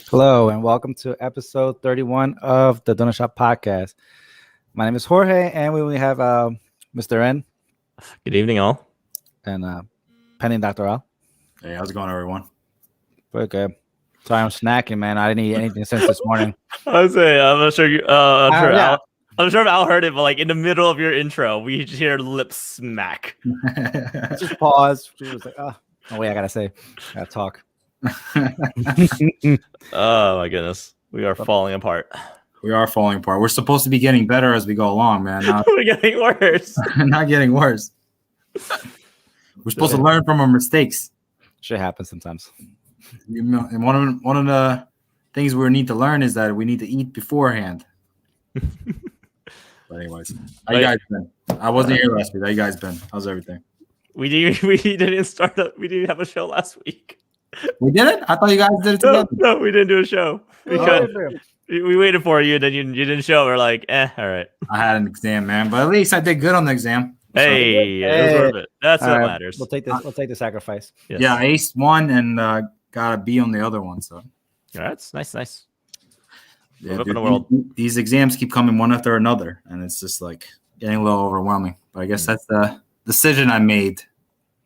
Hello, and welcome to episode 31 of the Donut Shop Podcast. My name is Jorge, and we have Mr. N Good evening, all. and Penny Dr. Al. Hey, how's it going, everyone? Very good. Sorry, I'm snacking, man. I didn't eat anything since this morning. I was saying, I'm not sure you. Yeah. I'm sure if Al heard it, but like in the middle of your intro, we just hear lips smack. Just pause. She was like, oh wait, I gotta talk. Oh my goodness, we are falling apart. We are falling apart. We're supposed to be getting better as we go along, man. We're getting worse. Not getting worse. We're supposed to learn from our mistakes. Shit happens sometimes. And one of the things we need to learn is that we need to eat beforehand. But anyways, how you guys been? I wasn't here last week. How you guys been? How's everything? We didn't start up. We didn't have a show last week. We did it? I thought you guys did it together. No, we didn't do a show because we waited for you, and then you didn't show. We're like, all right. I had an exam, man, but at least I did good on the exam. Hey, it was worth it. That's what matters. We'll take this. We'll take the sacrifice. Yes. Yeah, I aced one and got a B on the other one. So That's nice. yeah, Up in the world. These exams keep coming one after another, and it's just like getting a little overwhelming. But I guess that's the decision I made.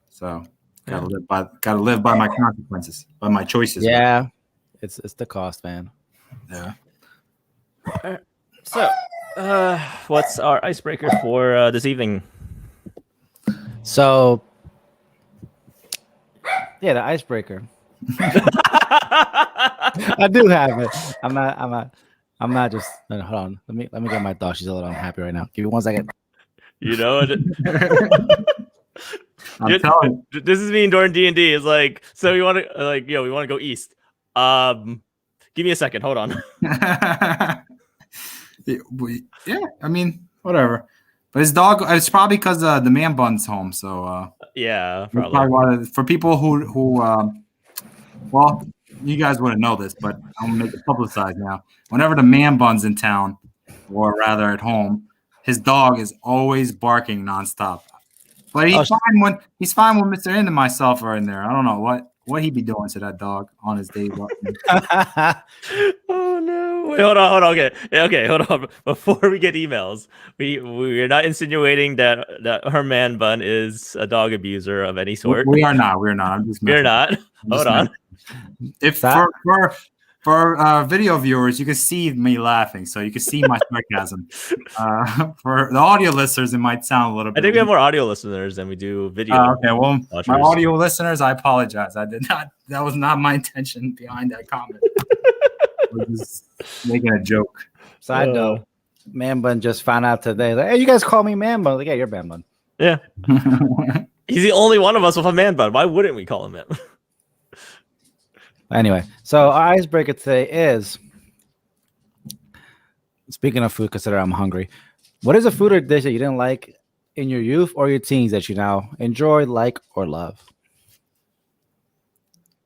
So gotta live by my consequences, by my choices. Yeah, it's the cost, man. Yeah. So, what's our icebreaker for this evening? So, yeah, the icebreaker. I do have it. I'm not just. No, hold on. Let me get my dog. She's a little unhappy right now. Give me 1 second. You know, I'm telling you. this is me during D&D. It's like, so we want to we want to go east. Give me a second. Hold on. Yeah, I mean, whatever. But his dog, it's probably because the man bun's home. So Yeah, probably for people who well, you guys wouldn't know this, but I'm gonna make it publicized now. Whenever the man bun's in town, or rather at home, his dog is always barking nonstop. But he's fine when Mr. N and myself are in there. I don't know what he'd be doing to that dog on his day. Oh no! Wait, hold on. Okay, hold on. Before we get emails, we're not insinuating that her man bun is a dog abuser of any sort. We are not. We're not. I'm just. We're not. Hold on. If for video viewers, you can see me laughing, so you can see my sarcasm. For the audio listeners, it might sound a little bit. I think we have more audio listeners than we do video. Okay, well, watchers. My audio listeners, I apologize. I did not. That was not my intention behind that comment. I was just making a joke. Side note, Man Bun just found out today. Like, hey, you guys call me Man Bun. Like, yeah, you're Man Bun. Yeah. He's the only one of us with a man bun. Why wouldn't we call him that? Anyway, so our icebreaker today is, speaking of food, consider I'm hungry. What is a food or dish that you didn't like in your youth or your teens that you now enjoy, like, or love?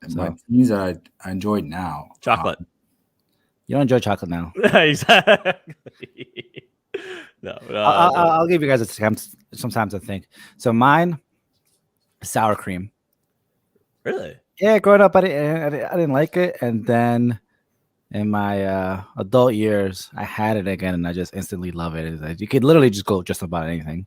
My teens that I enjoyed now. Chocolate. You don't enjoy chocolate now. Exactly. No. I'll give you guys some time to think. So mine, sour cream. Really? Yeah, growing up, I didn't like it, and then in my adult years, I had it again, and I just instantly love it. It's like, you could literally just go just about anything.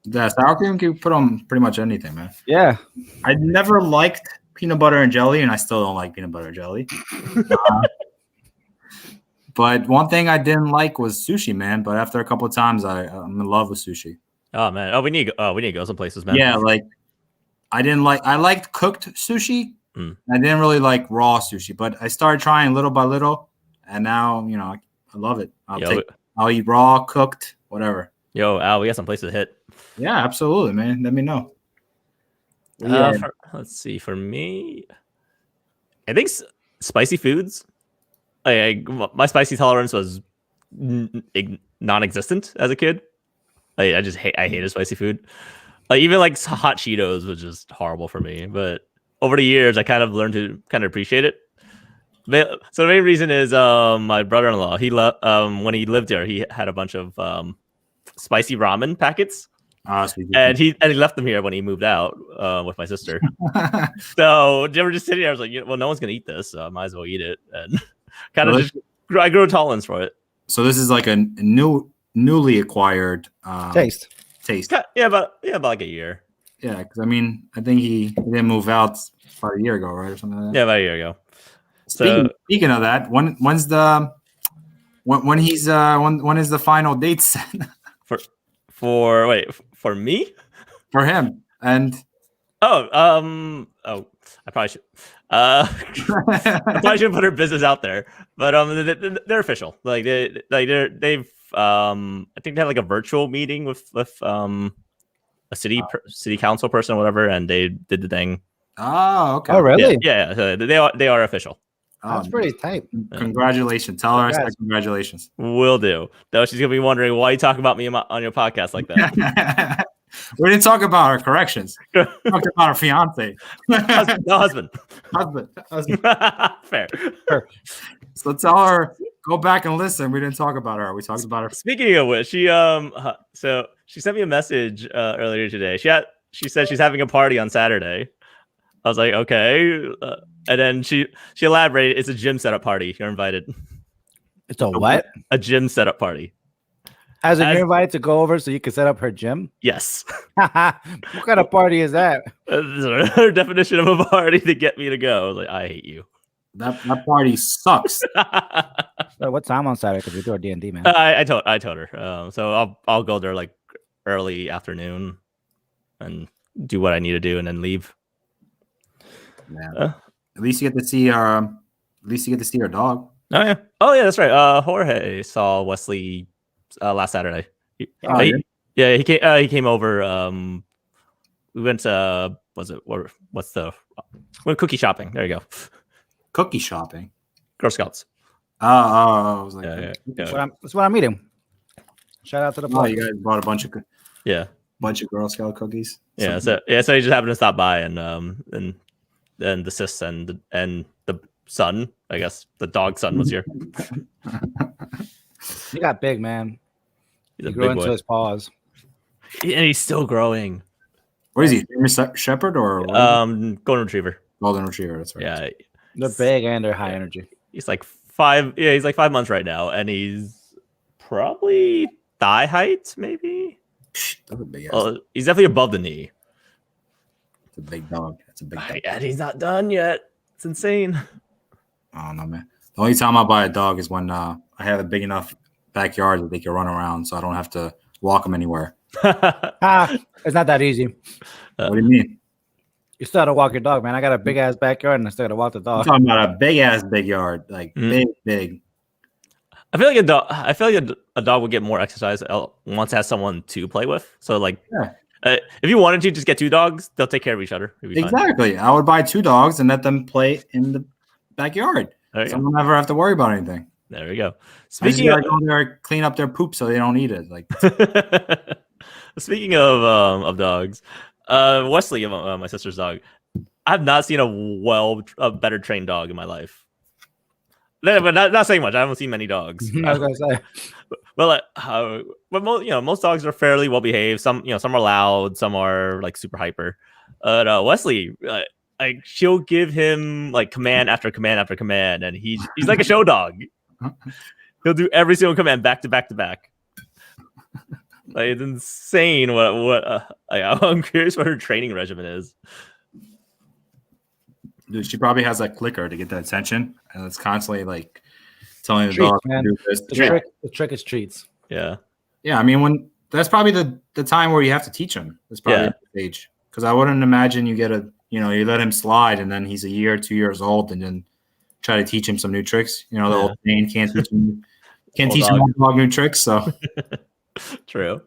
Yeah, sour cream can put on pretty much anything, man. Yeah, I never liked peanut butter and jelly, and I still don't like peanut butter and jelly. But one thing I didn't like was sushi, man. But after a couple of times, I'm in love with sushi. Oh man! We need to go some places, man. Yeah, like. I liked cooked sushi. I didn't really like raw sushi, but I started trying little by little, and now, I love it. I'll eat raw, cooked, whatever. Yo, Al, we got some places to hit. Yeah, absolutely, man. Let me know. Let's see. For me, I think spicy foods. My spicy tolerance was non-existent as a kid. I hated spicy food. Even like hot Cheetos was just horrible for me. But over the years, I kind of learned to kind of appreciate it. So the main reason is my brother-in-law. When he lived there, he had a bunch of spicy ramen packets. So and he left them here when he moved out with my sister. So they were just sitting there. I was like, well, no one's gonna eat this, so I might as well eat it. And kind of I grew a tolerance for it. So this is like a newly acquired Taste. Yeah, about like a year. Yeah, because I mean, I think he didn't move out about a year ago, right, or something like that. Yeah, about a year ago. Speaking of that, when is the final date set for me? For him? And I probably should. I probably shouldn't put her business out there, but they're official. Like they've I think they had like a virtual meeting with a city council person or whatever, and they did the thing. Oh, okay. Oh, really? Yeah. So they are official. That's pretty tight. Congratulations. Tell her I said congratulations. Will do. Though she's gonna be wondering why you talk about me on your podcast like that. We didn't talk about our corrections. We talked about our fiance. Husband. Fair. So tell her, go back and listen. We didn't talk about her. We talked about her. Speaking of which, she sent me a message earlier today. She said she's having a party on Saturday. I was like, okay. And then she elaborated, it's a gym setup party. You're invited. It's a what? A gym setup party. As in, you're invited to go over so you can set up her gym? Yes. What kind of party is that? Her definition of a party to get me to go. I was like, I hate you. That party sucks. So what time on Saturday? Because we do our D&D, man. I told her. So I'll go there like early afternoon and do what I need to do and then leave. Yeah. At least you get to see our dog. Oh yeah, that's right. Jorge saw Wesley last Saturday. He came over. We went to went cookie shopping. There you go. Cookie shopping. Girl Scouts. I was like, yeah. That's what I'm eating. Shout out to the Oh, you guys bought a bunch of Girl Scout cookies. Yeah, so he just happened to stop by and the sis and the son, I guess the dog son was here. He got big, man. He's he grew into his paws. And he's still growing. What is he? German Shepherd or Golden Retriever? Golden Retriever, that's right. Yeah. They're big and they're high energy. He's like 5. Yeah, he's like 5 months right now, and he's probably thigh height, maybe. That's a big he's definitely above the knee. It's a big dog. That's a big dog. And he's not done yet. It's insane. Oh no, man. The only time I buy a dog is when I have a big enough backyard that they can run around, so I don't have to walk them anywhere. It's not that easy. What do you mean? You still have to walk your dog, man. I got a big ass backyard and I still got to walk the dog. I'm talking about a big yard, like big. I feel like a dog would get more exercise once it has someone to play with. So like, if you wanted to just get 2 dogs, they'll take care of each other. Exactly. I would buy 2 dogs and let them play in the backyard. So I don't ever have to worry about anything. There we go. Speaking of, go there, clean up their poop so they don't eat it. Like, speaking of dogs, Wesley, my sister's dog, I've not seen a better trained dog in my life. But not saying much. I haven't seen many dogs. I was gonna say, but most dogs are fairly well behaved. Some are loud, some are like super hyper. Wesley, like she'll give him like command after command after command, and he's like a show dog. He'll do every single command back to back to back. Like, it's insane. I'm curious what her training regimen is. Dude, she probably has a clicker to get the attention, and it's constantly like telling the treats, dog man. to do this. The trick is treats. Yeah. I mean, that's probably the time where you have to teach him. That's probably the stage, because I wouldn't imagine you you let him slide, and then he's a year, 2 years old, and then try to teach him some new tricks. The old saying, can't teach him old dog new tricks. So true.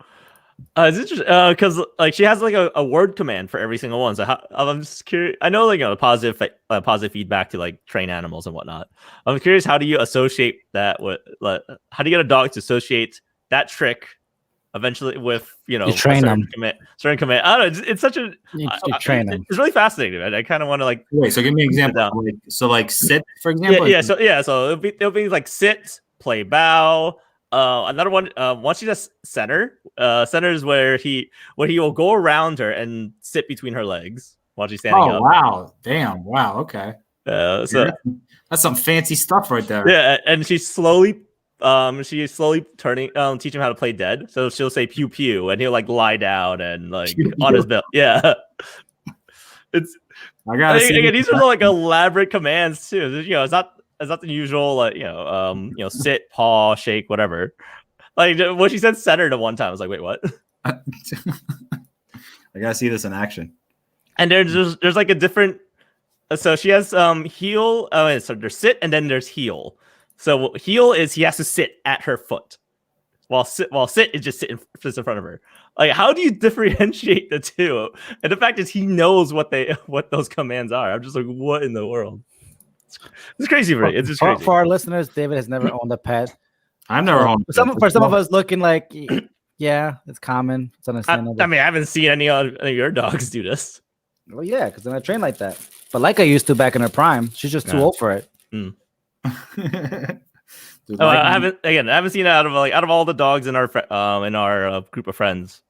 It's interesting because like she has like a word command for every single one. So I'm just curious. I know positive feedback to like train animals and whatnot. I'm curious, how do you associate that with how do you get a dog to associate that trick eventually with you train them certain command? I don't know. It's such a you train them. It's really fascinating. I kind of want to like. Wait, so give me an example. So like sit, for example. So it'll be like sit, play, bow. Another one. Once she does center, center is where he will go around her and sit between her legs while she's standing up. Wow! Damn! Wow! Okay. So that's some fancy stuff right there. yeah, and she's slowly turning teaching him how to play dead. So she'll say pew pew, and he'll like lie down and like Pew, on pew. his belt. Yeah, it's. I gotta see. Again, these are like elaborate commands too. You know, it's not the usual like sit, paw, shake, whatever. Like when she said center to one time, I was like, wait, what? I gotta see this in action. And there's like a different. So she has heel. So there's sit and then there's heel. So heel is he has to sit at her foot, while sit is just just in front of her. Like, how do you differentiate the two? And the fact is, he knows what those commands are. I'm just like, what in the world? It's crazy for me. It's just crazy. For our listeners, David has never owned a pet. I've never owned. For some of us, looking like, yeah, it's common. It's understandable. I mean, I haven't seen any of your dogs do this. Well, yeah, because they're not trained like that. But like I used to back in her prime, she's just too old for it. Dude, I haven't seen it out of all the dogs in our group of friends.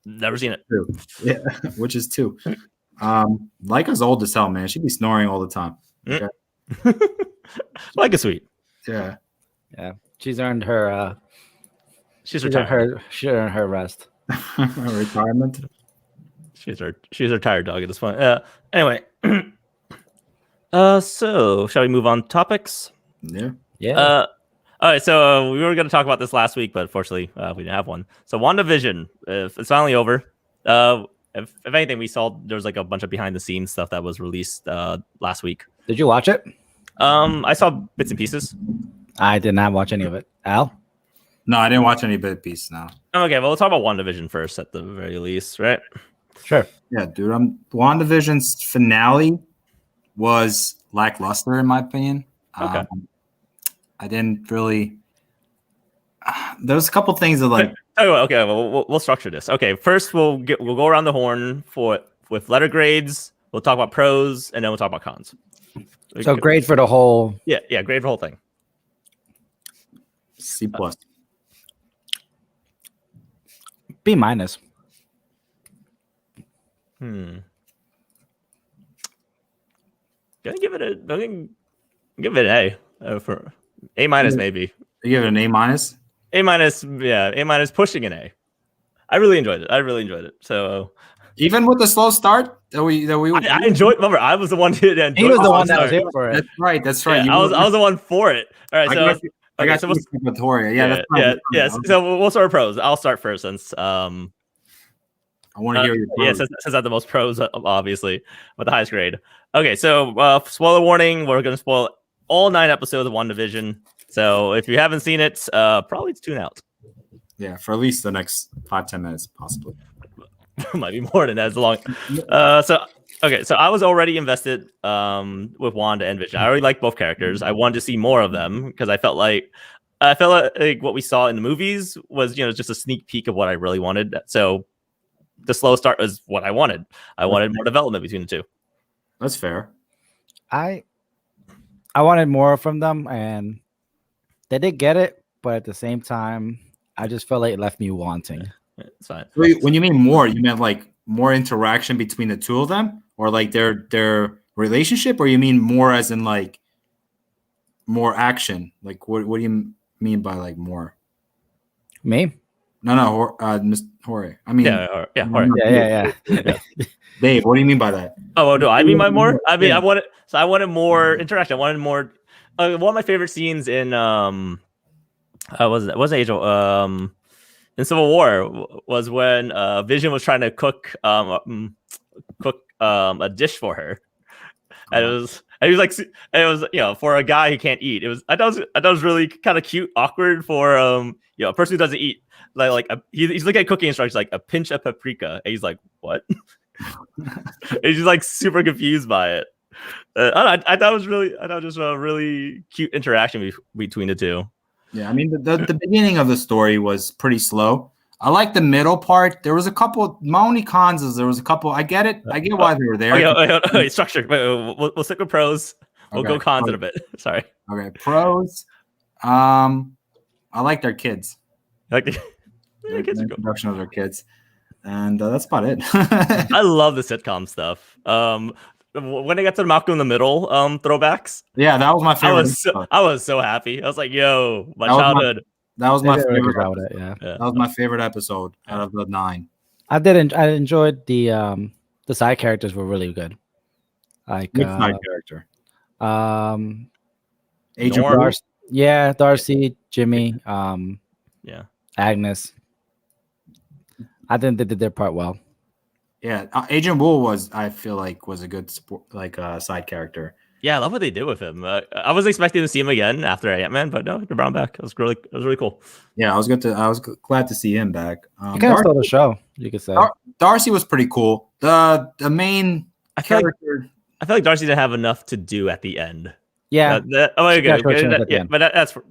Never seen it. Yeah, which is two. Leica's old as hell, man. She'd be snoring all the time. Okay? Like a sweet. Yeah. She's earned her. She's retired. She earned her rest. Retirement. She's a retired dog at this point. Anyway. So shall we move on to topics? Yeah. All right, so we were going to talk about this last week, but unfortunately, we didn't have one. So WandaVision, it's finally over. If anything, we saw there was like a bunch of behind the scenes stuff that was released last week. Did you watch it? I saw bits and pieces. I did not watch any of it. Al? No, I didn't watch any bit of piece. No. Okay, well, we'll talk about WandaVision first at the very least, right? Sure. Yeah, dude. WandaVision's finale was lackluster in my opinion. Okay. I didn't really. There was a couple things that like. Okay, well, we'll structure this. Okay, first we'll go around the horn with letter grades. We'll talk about pros, and then we'll talk about cons. So grade for the whole. Yeah, grade for the whole thing. C+. B minus. Gonna give it an A for A minus maybe. You give it an A minus. A minus, yeah, A minus pushing an A. I really enjoyed it. So even with the slow start that we I enjoyed. Remember, I was the one who enjoyed. He was the one that was here for it. That's right. Yeah, I was the one for it. All right, so I got so Victoria. Yeah. So we'll start with pros. I'll start first since I want to hear your pros. Yeah, since I have the most pros, obviously, with the highest grade. Okay, so spoiler warning: we're going to spoil all 9 episodes of WandaVision. So if you haven't seen it, probably tune out. Yeah, for at least the next 5-10 minutes, possibly. Might be more than that. It's long. So I was already invested with Wanda and Vision. I already liked both characters. I wanted to see more of them because I felt like what we saw in the movies was just a sneak peek of what I really wanted. So the slow start was what I wanted. I wanted more development between the two. That's fair. I wanted more from them, and they did get it, but at the same time, I just felt like it left me wanting. It's fine. When you mean more, you meant like more interaction between the two of them, or like their relationship, or you mean more as in like more action? Like what do you mean by like more? Me? No, Mr. Jorge. I mean, Jorge. Yeah. Dave, what do you mean by that? Oh, do I mean by more? I mean, I wanted more interaction. I wanted more. One of my favorite scenes in wasn't Age of in Civil War was when Vision was trying to cook a dish for her, and it was for a guy who can't eat. I thought it was really kind of cute, awkward for a person who doesn't eat. He's looking at cooking instructions like a pinch of paprika, and he's like, what? He's just like super confused by it. I thought it was just a really cute interaction between the two. Yeah, I mean the beginning of the story was pretty slow. I like the middle part. There was a couple. My only cons is there was a couple. I get it. I get why they were there. Okay, structure. We'll stick with pros. We'll go cons in a bit. Sorry. Okay, pros. like their kids. Like The kids are cool. introduction of their kids, and that's about it. I love the sitcom stuff. When I got to the Malcolm in the Middle throwbacks, Yeah, that was my favorite. I was so happy. I was like, "Yo, my That was my- childhood." That was my They did a really good favorite. job with it, yeah. That was my favorite episode out of the 9. I enjoyed the side characters were really good. Like Which side character? Norm. Agent Blue? Darcy, Jimmy, Yeah. Agnes. I think they did their part well. Yeah, Agent Bull I feel like was a good support, side character. Yeah, I love what they did with him. I was expecting to see him again after Ant-Man, but no, they brought him back. It was really cool. Yeah, I was glad to see him back. He kind of stole the show, you could say. Darcy was pretty cool. The main I feel character. I feel like Darcy didn't have enough to do at the end. Yeah. But that's for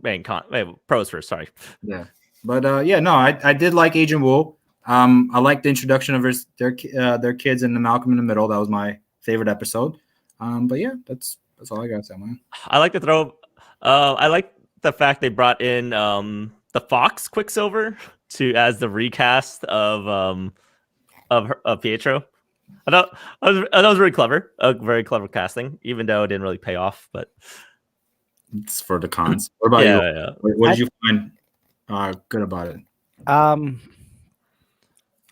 pros first. Sorry. Yeah, but no, I did like Agent Wool. I liked the introduction of their kids in the Malcolm in the Middle. That was my favorite episode. But yeah, that's all I got to say, man. I like to throw. I like the fact they brought in the Fox Quicksilver as the recast of Pietro. I thought that was really clever. A very clever casting, even though it didn't really pay off. But it's for the cons. What about you? Yeah. What did you find good about it? I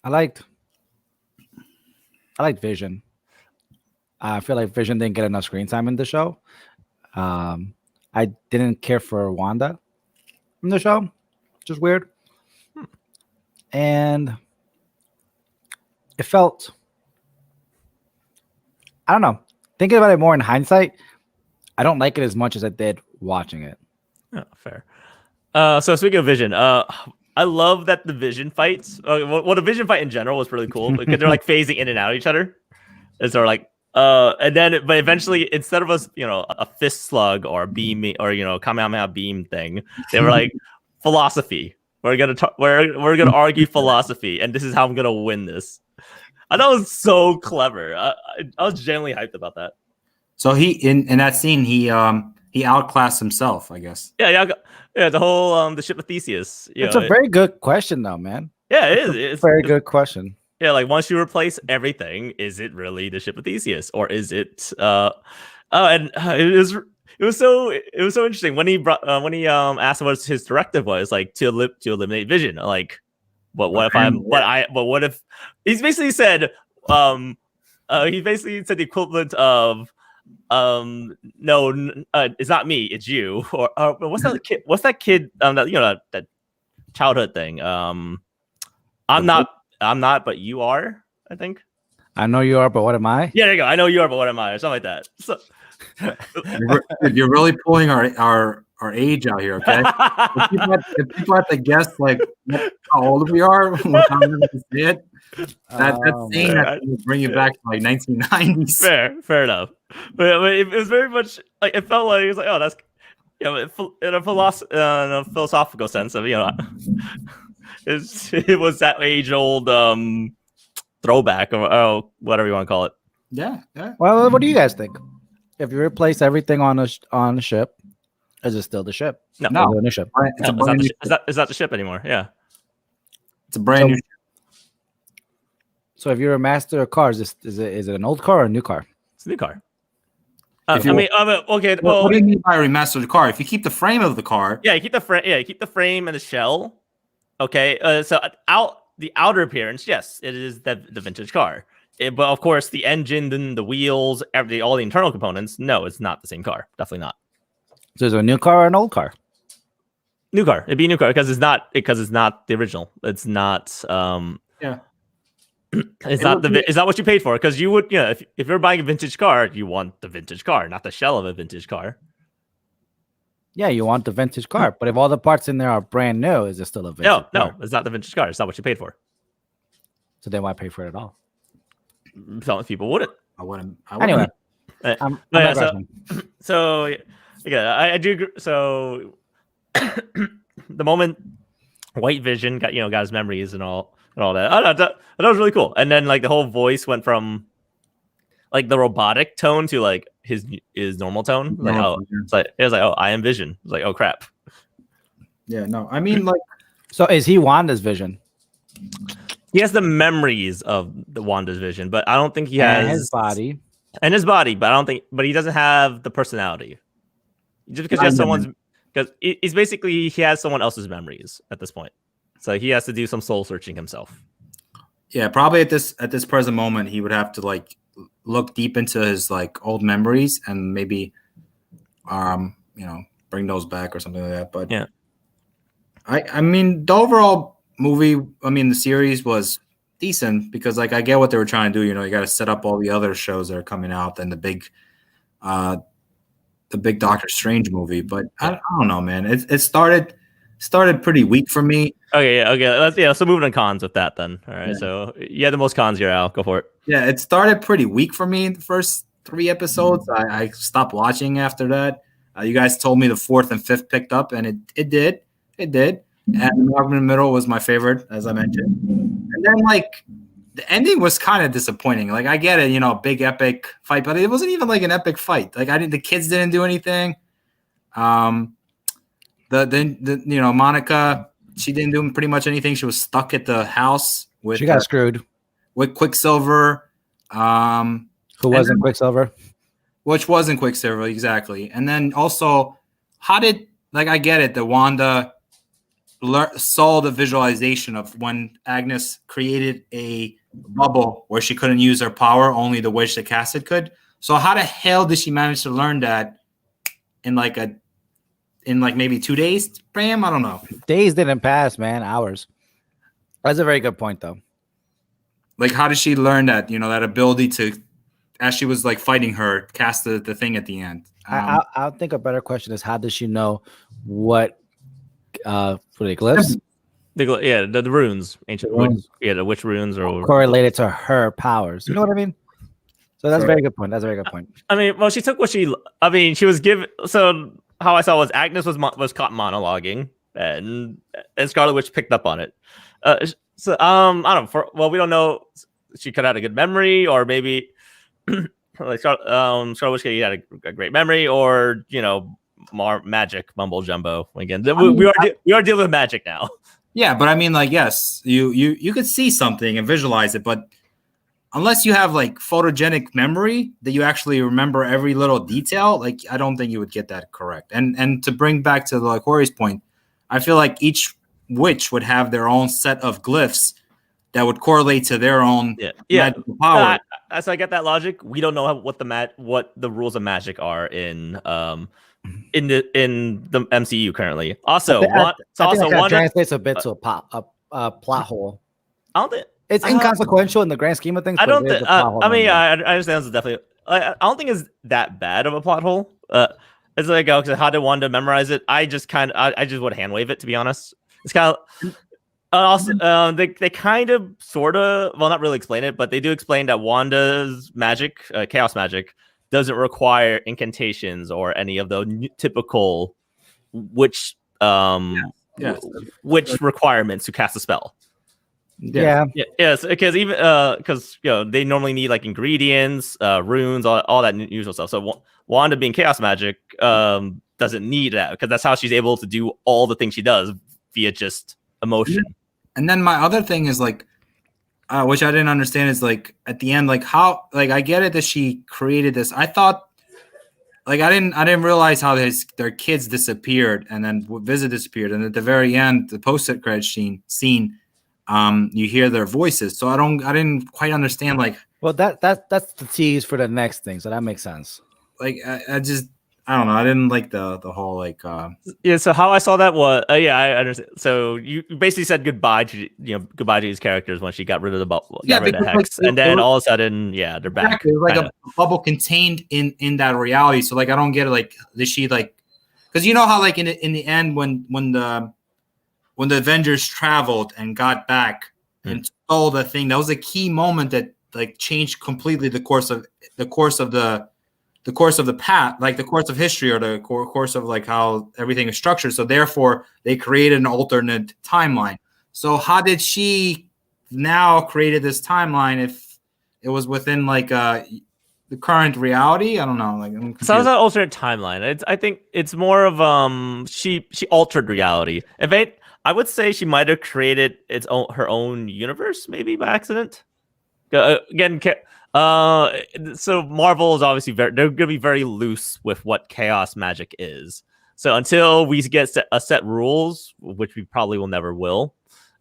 liked Vision. I feel like Vision didn't get enough screen time in the show. I didn't care for Wanda in the show, which is weird. And it felt, I don't know. Thinking about it more in hindsight, I don't like it as much as I did watching it. Oh, fair. So speaking of Vision, I love that the Vision fights. The Vision fight in general was really cool because they're like phasing in and out of each other. And so like, but eventually, instead of a fist slug or a beam or Kamehameha beam thing, they were like philosophy. We're gonna argue philosophy, and this is how I'm gonna win this. I thought it was so clever. I was genuinely hyped about that. So he in that scene he outclassed himself, I guess. Yeah. The whole the ship of Theseus. It's a very good question, though, man. Yeah, it is. It's a very good question. Yeah, like once you replace everything, is it really the ship of Theseus, or is it? It was so interesting when he asked what his directive was, like to eliminate Vision. Like, what if he's basically said the equivalent of no, it's not me, it's you, or what's that kid that childhood thing. I'm not, but you are, I think. I know you are, but what am I? Yeah, there you go. I know you are, but what am I? Or something like that. So you're really pulling our age out here, okay? if people have to guess like how old we are without having to say it, that scene has to bring you back to like 1990s. Fair enough. But it was very much like it felt like it was like, oh, that's in a philosophical sense of it was that age old throwback or whatever you want to call it. Yeah. Well, what do you guys think? If you replace everything on a ship, is it still the ship? No, it's a new ship. It's not the ship anymore. Yeah, it's a brand new ship. So if you're a master of cars, is it an old car or a new car? It's a new car. Okay. Well, what do you mean by remaster the car? If you keep the frame of the car, you keep the frame. Yeah, you keep the frame and the shell. Okay. So the outer appearance, yes, it is the vintage car. But of course, the engine, then the wheels, all the internal components. No, it's not the same car. Definitely not. So is it a new car or an old car? New car. It'd be a new car because it's not the original. It's not. Yeah. It's not what you paid for, because you would, if you're buying a vintage car, you want the vintage car, not the shell of a vintage car. Yeah, you want the vintage car, but if all the parts in there are brand new, is it still a vintage car? No, it's not the vintage car. It's not what you paid for. So then why pay for it at all? Some people wouldn't. I wouldn't. Anyway, so I do agree. So the moment White Vision got his memories and all that, that was really cool. And then like the whole voice went from like the robotic tone to like his normal tone. Like it was like, oh, I am Vision. It was like, oh crap. Yeah, no, I mean, like, So is he Wanda's vision? He has the memories of the Wanda's vision, but I don't think he And has his body. and his body. But I don't think, but he doesn't have the personality. Just because he has someone's, because he's basically he has someone else's memories at this point, so he has to do some soul searching himself. yeah, probably at this present moment, he would have to like look deep into his like old memories and maybe, bring those back or something like that. But yeah, I mean, the overall movie, the series was decent because like I get what they were trying to do. You got to set up all the other shows that are coming out and the big Doctor Strange movie. But I don't know, man. It started pretty weak for me. Okay. So moving on cons with that then. All right. Yeah. So you had the most cons here, Al. Go for it. Yeah, it started pretty weak for me in the first 3 episodes. I stopped watching after that. You guys told me the 4th and 5th picked up, and it did. It did. And Malcolm in the Middle was my favorite, as I mentioned. And then, like, the ending was kind of disappointing. Like, I get it, big epic fight, but it wasn't even like an epic fight. Like, the kids didn't do anything. Monica, she didn't do pretty much anything. She was stuck at the house with. She got screwed. With Quicksilver. Who wasn't Quicksilver? Which wasn't Quicksilver, exactly. And then also, how did, like, I get it, that Wanda saw the visualization of when Agnes created a bubble where she couldn't use her power, only the witch that cast it could. So how the hell did she manage to learn that in maybe 2 days, Bam? I don't know. Days didn't pass, man. Hours. That's a very good point, though. Like, how did she learn that, that ability to, as she was, like, fighting her, cast the thing at the end? I think a better question is, how does she know what for the glyphs? The runes. Ancient runes. Yeah, the witch runes or correlated to her powers. You know what I mean? So that's a very good point. That's a very good point. I mean, well, she took what she was given. So how I saw was Agnes was caught monologuing, and Scarlet Witch picked up on it. So I don't know. We don't know. She could have had a good memory, or maybe like Scarlet Witch had a great memory, or more magic mumbo jumbo. Again, we are dealing with magic now. Yeah, but I mean, like, yes, you could see something and visualize it, but unless you have like photogenic memory that you actually remember every little detail, like, I don't think you would get that correct. And to bring back to the Corey's point, I feel like each witch would have their own set of glyphs that would correlate to their own magical power. So I get that logic. We don't know what the rules of magic are in the MCU currently. Also, I think Wanda translates a bit to a plot hole. I don't think it's inconsequential in the grand scheme of things. I don't think. I understand it's definitely. I don't think it's that bad of a plot hole. It's like, okay, how did Wanda memorize it? I just would hand wave it, to be honest. It's kind of also they kind of sort of, well, not really explain it, but they do explain that Wanda's magic, chaos magic, doesn't require incantations or any of the typical witch requirements to cast a spell. Yes, because even because they normally need like ingredients, runes, all that usual stuff. So Wanda being chaos magic doesn't need that, because that's how she's able to do all the things she does via just emotion. And then my other thing is like, which I didn't understand, is like at the end, like how, like, I get it that she created this. I thought, like, I didn't realize how their kids disappeared and then Visit disappeared, and at the very end, the post-credit scene, you hear their voices. So I didn't quite understand, like. Well, that's the tease for the next thing, so that makes sense. Like, I don't know. I didn't like the whole like. So how I saw that was I understand. So you basically said goodbye to these characters when she got rid of the Hex, and then all of a sudden, they're back. It was like a bubble contained in that reality. So like, I don't get it. Like, did she like? Because you know how like in the end when the Avengers traveled and got back and stole the thing, that was a key moment that like changed completely the course of the path, like the course of history, or the course of like how everything is structured. So therefore they created an alternate timeline. So how did she now created this timeline if it was within like the current reality? I don't know. Like, I'm So it's confused. an alternate timeline. I think it's more of she altered reality. I would say she might have created her own universe, maybe by accident. Again, so Marvel is obviously they're going to be very loose with what chaos magic is. So until we get a set rules, which we probably will,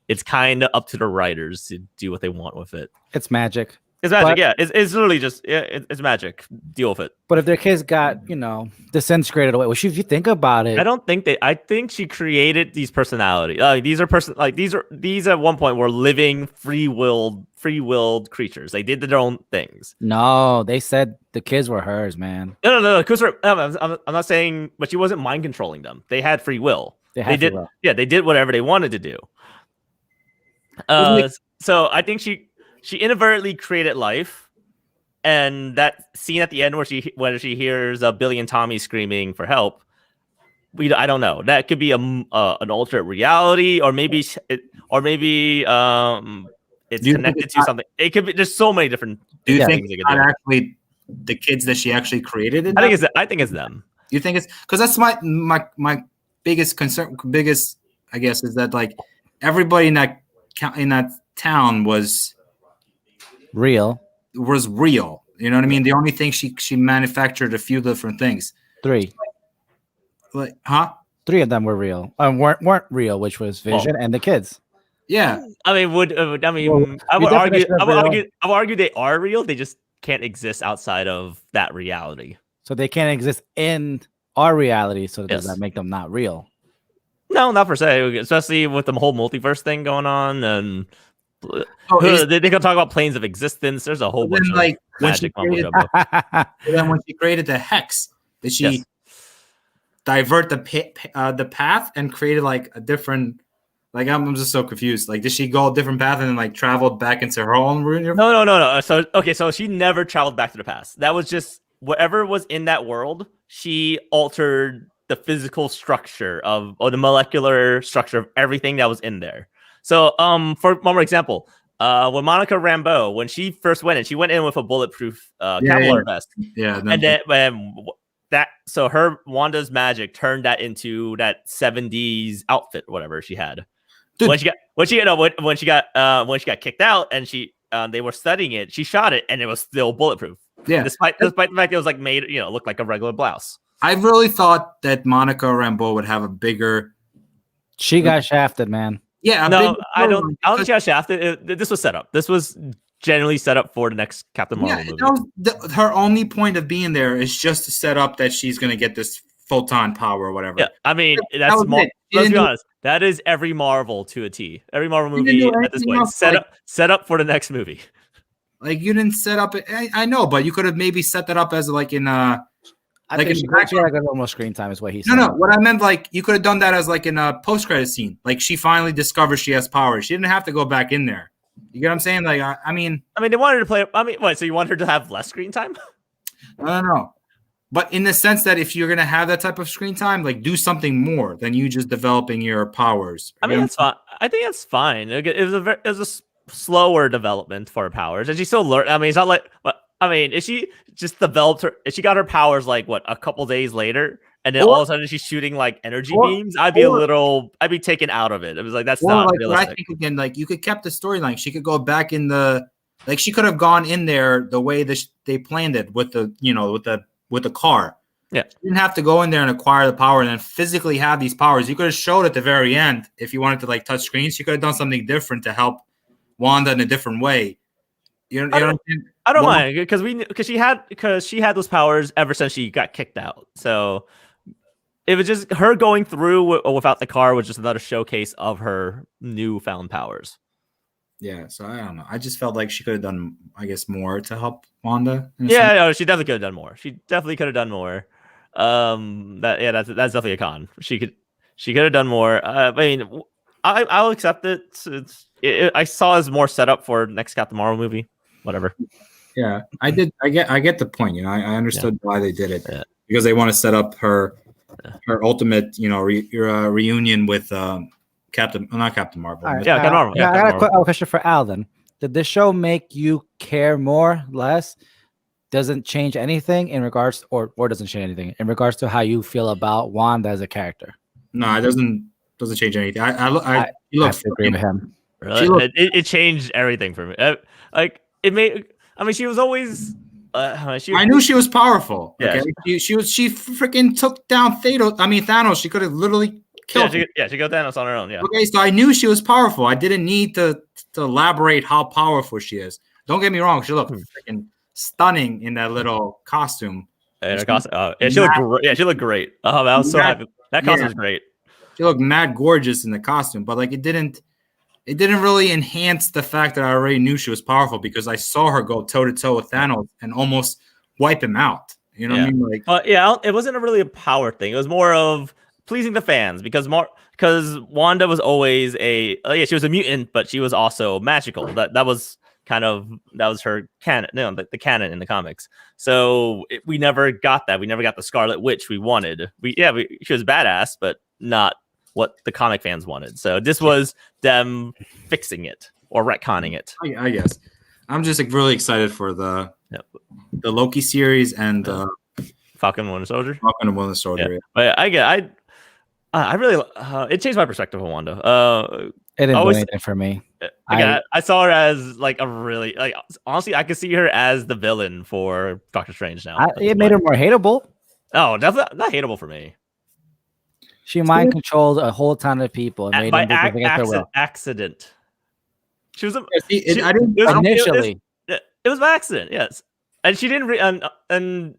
it's kind of up to the writers to do what they want with it. It's magic. It's magic, yeah. It's literally just it's magic. Deal with it. But if their kids got disintegrated away, which if you think about it, I don't think I think she created these personalities. These at one point were living free willed creatures. They did their own things. No, they said the kids were hers, man. No. I'm not saying, but she wasn't mind controlling them. They had free will. They did. Will. Yeah, they did whatever they wanted to do. So I think she inadvertently created life, and that scene at the end where she hears a billion Tommies screaming for help. I don't know. That could be an alternate reality, or maybe it's connected to something. It could be. There's so many different. Do you think it's not actually the kids that she actually created? I think it's them. You think it's because that's my biggest concern. Biggest, I guess, is that like everybody in that town was real. You know what I mean? The only thing she manufactured a few different things. 3. Like, huh? 3 of them were real. Weren't real, which was Vision and the kids. Yeah. I mean, I would argue they are real. They just can't exist outside of that reality. So they can't exist in our reality. So does that make them not real? No, not per se. Especially with the whole multiverse thing going on, and they can talk about planes of existence. There's a whole bunch of magic. Then when she created the hex, did she divert the path and created like a different? Like I'm just so confused. Like, did she go a different path and then like traveled back into her own universe? No. So she never traveled back to the past. That was just whatever was in that world. She altered the physical structure or the molecular structure of everything that was in there. So, for one more example, when Monica Rambeau, when she first went in, she went in with a bulletproof Kevlar vest. Yeah, and then so her Wanda's magic turned that into that 70s outfit, whatever she had. Dude. When she got kicked out and they were studying it, she shot it and it was still bulletproof. Yeah, despite the fact it was like made look like a regular blouse. I really thought that Monica Rambeau would have a bigger. She got shafted, man. Yeah, no, I don't think she got shafted. This was set up. This was generally set up for the next Captain Marvel movie. Her only point of being there is just to set up that she's going to get this photon power or whatever. Yeah, I mean, let's be honest. That is every Marvel to a T. Every Marvel movie at this point set up for the next movie. Like, you didn't set up. I know, but you could have maybe set that up as like in I think she got a little more screen time is what he said. No. What I meant, like, you could have done that as like in a post-credit scene. Like, she finally discovers she has powers. She didn't have to go back in there. You get what I'm saying? Like, I mean, they wanted her to play. I mean, what? So you want her to have less screen time? I don't know. But in the sense that if you're gonna have that type of screen time, like, do something more than you just developing your powers. I mean, that's fine. I think that's fine. It was a slower development for her powers, and she still learned. I mean, it's not like. Is she just developed her? If she got her powers like a couple days later, and then all of a sudden she's shooting like energy beams, I'd be taken out of it. It was like that's not realistic. I think again, like, you could kept the storyline. She could go back in she could have gone in there the way that they planned it with the car. Yeah, she didn't have to go in there and acquire the power and then physically have these powers. You could have showed at the very end if you wanted to like touch screens. She could have done something different to help Wanda in a different way. I don't mind because she had those powers ever since she got kicked out. So it was just her going through without the car was just another showcase of her newfound powers. Yeah, so I don't know. I just felt like she could have done, I guess, more to help Wanda. Yeah, no, she definitely could have done more. She definitely could have done more. That's definitely a con. She could have done more. I mean, I'll accept it. I saw as more setup for next Captain Marvel movie. Whatever. Yeah, I did. I get the point. I understood why they did it because they want to set up her ultimate, reunion with not Captain Marvel. Right. Captain Marvel. I got a question for Al then. Did this show make you care more, less doesn't change anything in regards, or doesn't change anything in regards to how you feel about Wanda as a character. No, it doesn't change anything. I he looks have to agree with him. Really? She looked- It changed everything for me. Like it made. I mean, she was always. I knew she was powerful. Yeah, Okay, she freaking took down Thanos. She could have literally killed him. she got Thanos on her own. Yeah. Okay, so I knew she was powerful. I didn't need to elaborate how powerful she is. Don't get me wrong. She looked freaking stunning in that little costume. And her costume, she looked great. Yeah, she looked great. I was so happy. That costume was great. She looked mad gorgeous in the costume, but like it didn't really enhance the fact that I already knew she was powerful because I saw her go toe to toe with Thanos and almost wipe him out. You know what I mean? Like, it wasn't really a power thing. It was more of pleasing the fans because Wanda was always she was a mutant, but she was also magical. That was her canon, the canon in the comics. So we never got that. We never got the Scarlet Witch we wanted. She was badass, but not what the comic fans wanted. So this was them fixing it or retconning it. I guess I'm just like really excited for the Loki series and Falcon and Winter Soldier. Falcon and Winter Soldier. Yeah. But I really it changed my perspective on Wanda. It didn't do anything for me. I saw her as like a really honestly, I could see her as the villain for Doctor Strange now. It made her more hateable. Oh, definitely not hateable for me. She mind controlled a whole ton of people and made them forget their will. Accident. She was initially. It was by accident, yes, and she didn't and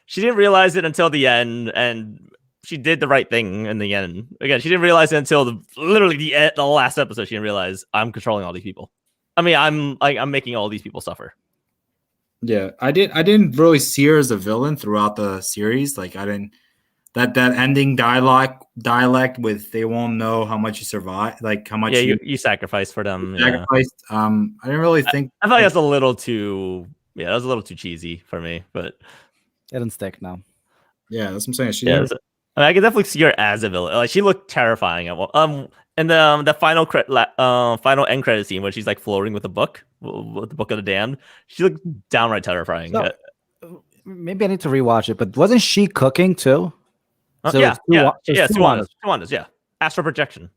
she didn't realize it until the end, and she did the right thing in the end. Again, she didn't realize it until literally the last episode. She didn't realize I'm controlling all these people. I mean, I'm making all these people suffer. Yeah, I didn't really see her as a villain throughout the series. Like I didn't. That ending dialect with they won't know how much you survive, like how much you sacrifice for them. Sacrificed. I didn't really think. I thought that's a little too. Yeah, that was a little too cheesy for me, but it didn't stick. No. Yeah, that's what I'm saying. I can definitely see her as a villain. Like she looked terrifying at one. And the final end credit scene where she's like floating with the book of the damned. She looked downright terrifying. So, maybe I need to rewatch it, but wasn't she cooking too? So two Wandas, yeah. Astral projection,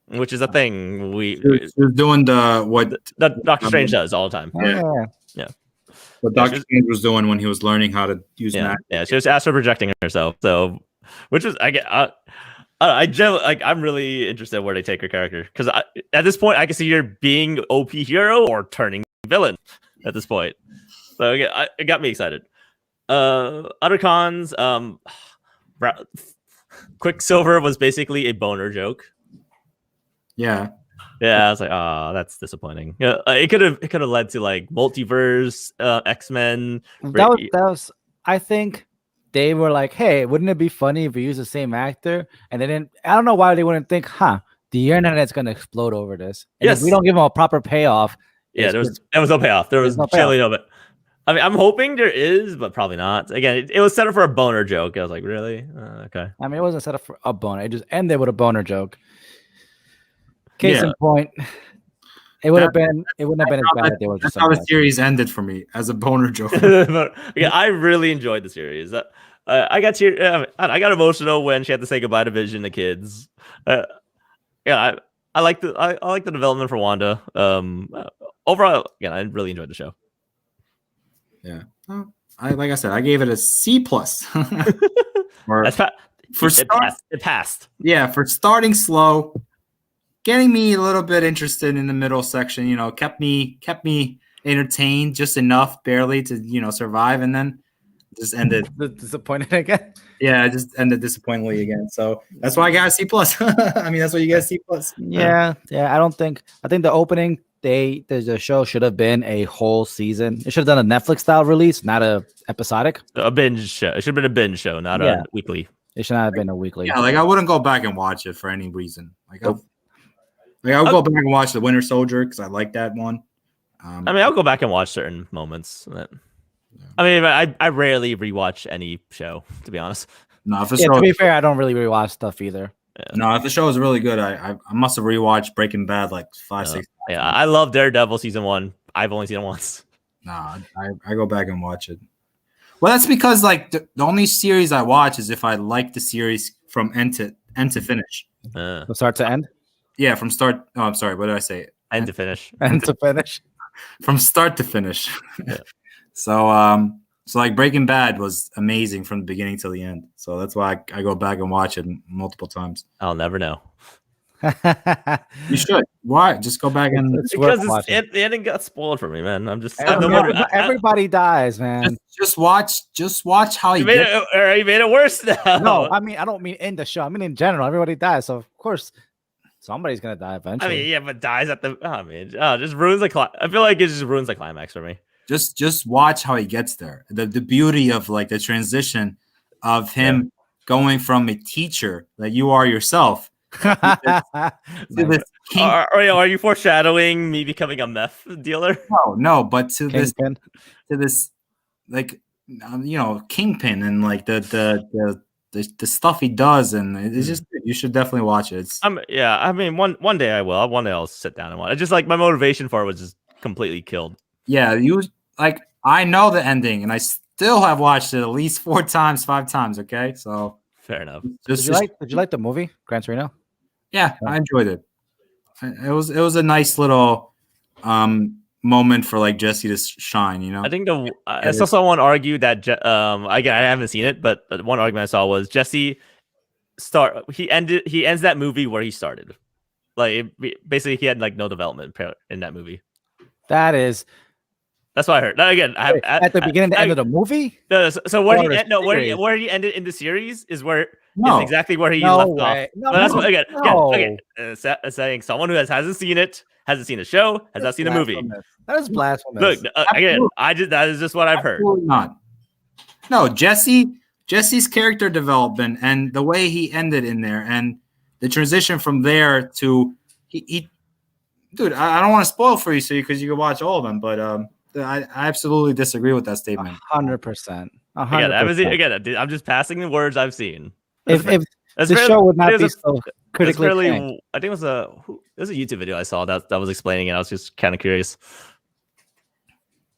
which is a thing she was doing that Doctor Strange does all the time. Yeah. What Doctor Strange was doing when he was learning how to use magic. Yeah, she was astral projecting herself. So, which is I'm really interested in where they take her character because at this point I can see her being OP hero or turning villain at this point. So it got me excited. Other cons, Quicksilver was basically a boner joke. Yeah, I was like, oh, that's disappointing. Yeah, it could have led to like multiverse, X-Men. That was. I think they were like, hey, wouldn't it be funny if we use the same actor? And they didn't. I don't know why they wouldn't think, the internet's gonna explode over this. And if we don't give them a proper payoff. Yeah, there was no payoff. There was no bit. I mean, I'm hoping there is, but probably not. Again, it was set up for a boner joke. I was like, really? Okay. I mean, it wasn't set up for a boner. It just ended with a boner joke. Case in point, it wouldn't have been as bad if they were just. That's how the series ended for me, as a boner joke. I really enjoyed the series. I got emotional when she had to say goodbye to Vision, the kids. I like the development for Wanda. Overall, I really enjoyed the show. Yeah, like I said, I gave it a C+. It passed. Yeah, for starting slow, getting me a little bit interested in the middle section. Kept me entertained just enough, barely to survive, and then just ended disappointed again. Yeah, it just ended disappointingly again. So that's why I got a C+. I mean, that's why you get a C+. Yeah. I think the opening. The show should have been a whole season. It should have done a Netflix style release, not a episodic. A binge show. It should have been a binge show, not a weekly. It should not have been a weekly. Yeah, like I wouldn't go back and watch it for any reason. Like I would go back and watch The Winter Soldier because I like that one. I'll go back and watch certain moments. I rarely rewatch any show, to be honest. No, to be fair, I don't really rewatch stuff either. Yeah. No, if the show is really good, I must have rewatched Breaking Bad like 5, 6 times. Yeah, I love Daredevil season 1. I've only seen it once. Nah, I go back and watch it. Well, that's because like the only series I watch is if I like the series from end to finish. From start to end. Yeah, from start. Oh, I'm sorry. What did I say? End to finish. End to finish. From start to finish. Yeah. So like Breaking Bad was amazing from the beginning till the end. So that's why I go back and watch it multiple times. I'll never know. You should. Why? Just go back and It's worth Because watching. the ending got spoiled for me, man. I'm just Everybody dies, man. just watch how he you made gets. you made it worse now. No, I mean I don't mean in the show. I mean in general. Everybody dies, so of course somebody's gonna die I eventually. mean, yeah, but dies at the. Oh man, just ruins the. I feel like it just ruins the climax for me. Just watch how he gets there. The beauty of like the transition of him going from a teacher that you are yourself to this king. Are you foreshadowing me becoming a meth dealer? No, but to Kingpin. this like kingpin and like the stuff he does, and it's just you should definitely watch it. It's, Yeah, I mean one day I will. One day I'll sit down and watch. It's just like my motivation for it was just completely killed. yeah, you like I know the ending, and I still have watched it at least 4 times, 5 times. Okay, so fair enough. Did you like the movie Gran Torino? Yeah, I enjoyed it. It was a nice little moment for like Jesse to shine. You know, I think I saw someone argue that again I haven't seen it, but one argument I saw was Jesse he ends that movie where he started. Like basically he had like no development in that movie. That's what I heard. Now, again, at the beginning, the end of the movie. So where he ended in the series is where is exactly where he left off. No, but that's what again. Saying someone who hasn't seen it, hasn't seen the show, has not seen the movie. That is blasphemous. Look, again, that is just what I've heard. Absolutely not. No, Jesse's character development and the way he ended in there, and the transition from there to he dude, I don't want to spoil for you, because you can watch all of them, but I absolutely disagree with that statement. 100%. Again, I'm just passing the words I've seen. If the show would not be so critically acclaimed. I think it was a YouTube video I saw that was explaining it. I was just kind of curious.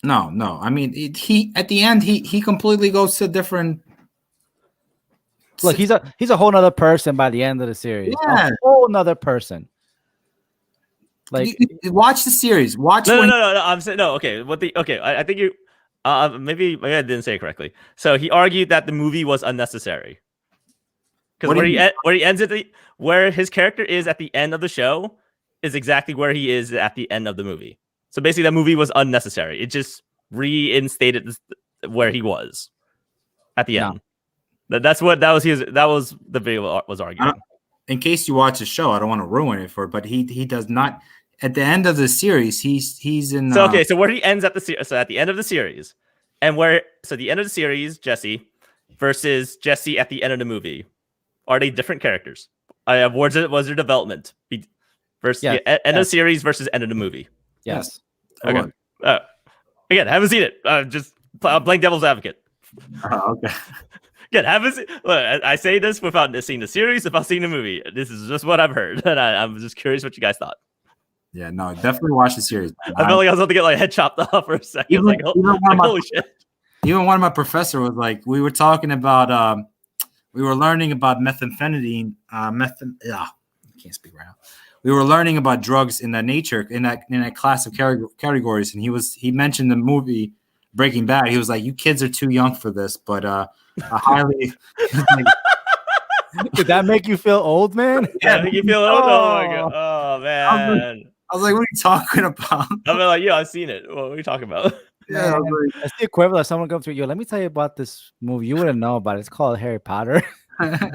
No. I mean, he at the end he completely goes to different. Look, he's a whole nother person by the end of the series. Yeah. A whole nother person. Like, watch the series. Watch. No. I'm saying no. Okay, I think you. Maybe I didn't say it correctly. So he argued that the movie was unnecessary because where he ends where his character is at the end of the show is exactly where he is at the end of the movie. So basically, that movie was unnecessary. It just reinstated where he was at the end. That was the video was arguing. In case you watch the show, I don't want to ruin it but he does not. At the end of the series, he's in. So where he ends at at the end of the series, and the end of the series, Jesse versus Jesse at the end of the movie, are they different characters? Was there development versus end of the series versus end of the movie? Yes. Okay. Again, haven't seen it. Just playing devil's advocate. Okay. Again, haven't seen. I say this without seeing the series, without seeing the movie. This is just what I've heard, and I'm just curious what you guys thought. Yeah, no, definitely watch the series. I felt like I was about to get like head chopped off for a second. Holy shit. Even one of my professor was like, we were talking about, we were learning about methamphetamine, I can't speak right now. We were learning about drugs in that nature, in that class of categories, and he mentioned the movie Breaking Bad. He was like, "You kids are too young for this," but I highly. Did that make you feel old, man? Yeah, make you feel old. Oh my god! Oh man! I was like, "What are you talking about?" I'm like, "Yeah, I've seen it. What are you talking about?" Yeah, it's the equivalent of someone comes to you. Let me tell you about this movie you wouldn't know about. It's called Harry Potter.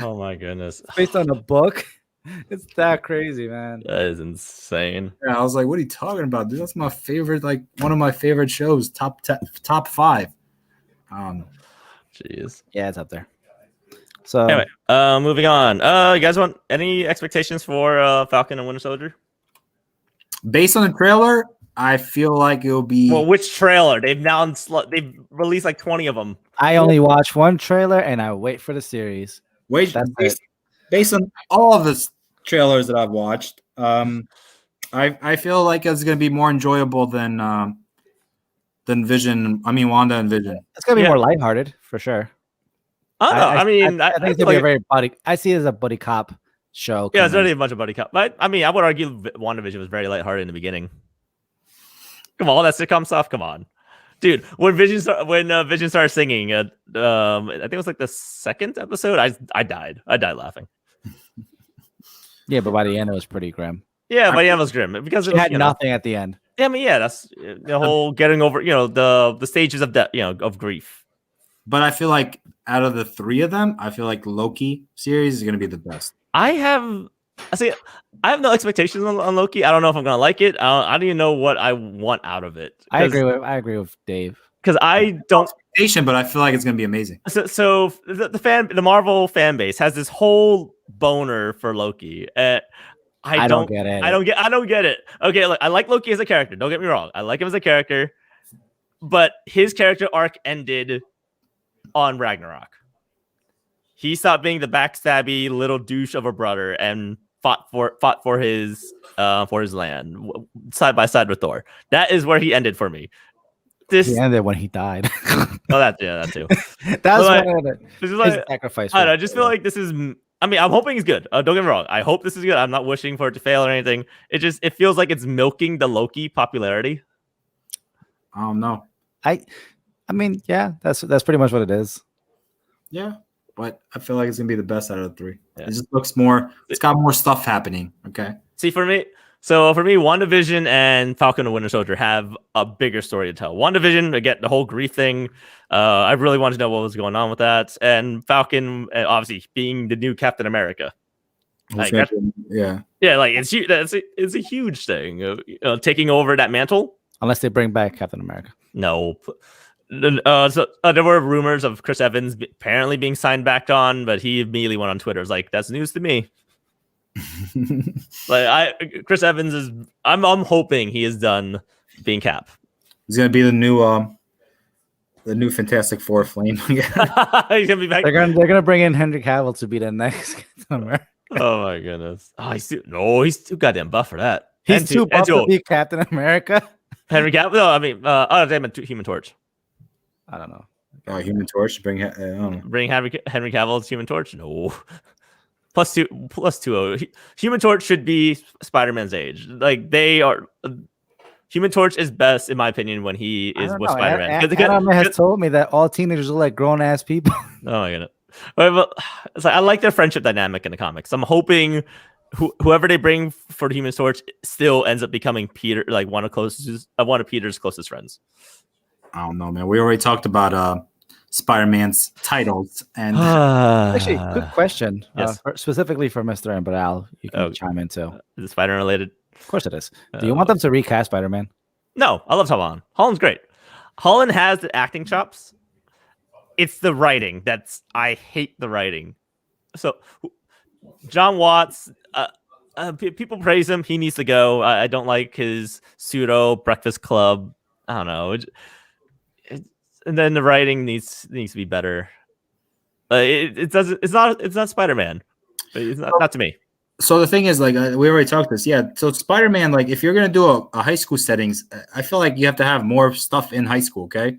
Oh my goodness! It's based on a book. It's that crazy, man. That is insane. Yeah, I was like, "What are you talking about, dude? That's my favorite, like one of my favorite shows, top 5." Jeez. Yeah, it's up there. So anyway, moving on. You guys want any expectations for Falcon and Winter Soldier? Based on the trailer, I feel like it'll be. Well, which trailer? They've released like 20 of them. I only watch one trailer and I wait for the series. Based on all of the trailers that I've watched, I feel like it's going to be more enjoyable than than Vision. I mean, Wanda and Vision. It's gonna be more lighthearted for sure. I don't know. I mean, I think it's gonna be a very buddy. I see it as a buddy cop show. Yeah, it's already a bunch of buddy cop. But I mean, I would argue WandaVision was very lighthearted in the beginning. Come on, all that sitcom stuff. Come on, dude. When Vision started singing, I think it was like the second episode. I died. I died laughing. Yeah, but by the end it was pretty grim. Yeah, by the end it was grim because it had nothing at the end. Yeah, I mean, yeah, that's the whole getting over, the stages of death, of grief. But I feel like out of the three of them, I feel like Loki series is gonna be the best. I have no expectations on Loki. I don't know if I'm gonna like it. I don't even know what I want out of it. I agree with Dave because I don't expectation, but I feel like it's gonna be amazing. So the Marvel fan base has this whole boner for Loki. I don't get it. I don't get it. Okay, look, I like Loki as a character. Don't get me wrong. I like him as a character, but his character arc ended on Ragnarok. He stopped being the backstabby little douche of a brother and fought for his land side by side with Thor. That is where he ended for me. He ended when he died. Oh, that too. That's his sacrifice. I just feel like this is. I mean, I'm hoping it's good. Don't get me wrong. I hope this is good. I'm not wishing for it to fail or anything. It feels like it's milking the Loki popularity. I don't know. I mean, yeah, that's pretty much what it is. Yeah, but I feel like it's gonna be the best out of the three. Yeah. It just looks more. It's got more stuff happening. Okay. See, for me, WandaVision and Falcon and Winter Soldier have a bigger story to tell. WandaVision, again, the whole grief thing. I really wanted to know what was going on with that. And Falcon, obviously, being the new Captain America. Like, yeah, like it's a huge thing. Taking over that mantle. Unless they bring back Captain America. No. So there were rumors of Chris Evans apparently being signed back on, but he immediately went on Twitter. It was like, that's news to me. Chris Evans is. I'm hoping he is done being Cap. He's gonna be the new Fantastic Four Flame. He's gonna be back. They're gonna bring in Henry Cavill to be the next Captain America. Oh my goodness! He's too goddamn buff for that. He's too buff to be Captain America. Henry Cavill. No, I mean, I meant Human Torch. I don't know. Human Torch. Bring Henry Cavill as Human Torch. No. Plus two. Human Torch should be Spider-Man's age. Like they are. Human Torch is best, in my opinion, when he is with Spider-Man. Adam has told me that all teenagers look like grown-ass people. Oh my goodness. But it's like, I like their friendship dynamic in the comics. I'm hoping whoever they bring for the Human Torch still ends up becoming Peter, like one of Peter's closest friends. I don't know, man. We already talked about Spider-Man's titles, and actually, good question. Yes. Specifically for Mr. M, but Al, you can chime in too. Is it Spider-Man related? Of course it is. Do you want them to recast Spider-Man? No, I love Tom Holland. Holland's great. Holland has the acting chops. It's the writing I hate the writing. So, John Watts, people praise him. He needs to go. I don't like his pseudo Breakfast Club. I don't know. And then the writing needs to be better. It's not Spider-Man. It's not to me. So the thing is, like, we already talked this. Yeah. So Spider-Man, like, if you're gonna do a high school settings, I feel like you have to have more stuff in high school. Okay.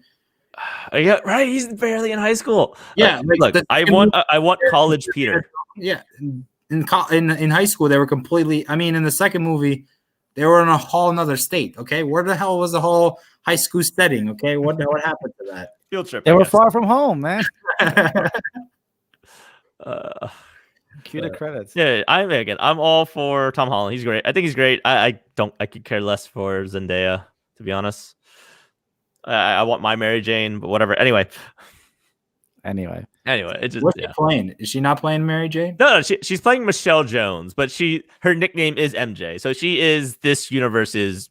Yeah. Right. He's barely in high school. Yeah. Look, I want college Peter. Yeah. In high school, they were completely. I mean, in the second movie, they were in a whole another state. Okay. Where the hell was the whole high school setting? Okay. What happened to that field trip? They were far from home, man. Cue the credits. Yeah, I'm all for Tom Holland. He's great. I think he's great. I could care less for Zendaya, to be honest. I want my Mary Jane, but whatever. Anyway, it's just, what's she playing? Is she not playing Mary Jane? No, she's playing Michelle Jones, but her nickname is MJ, so she is this universe's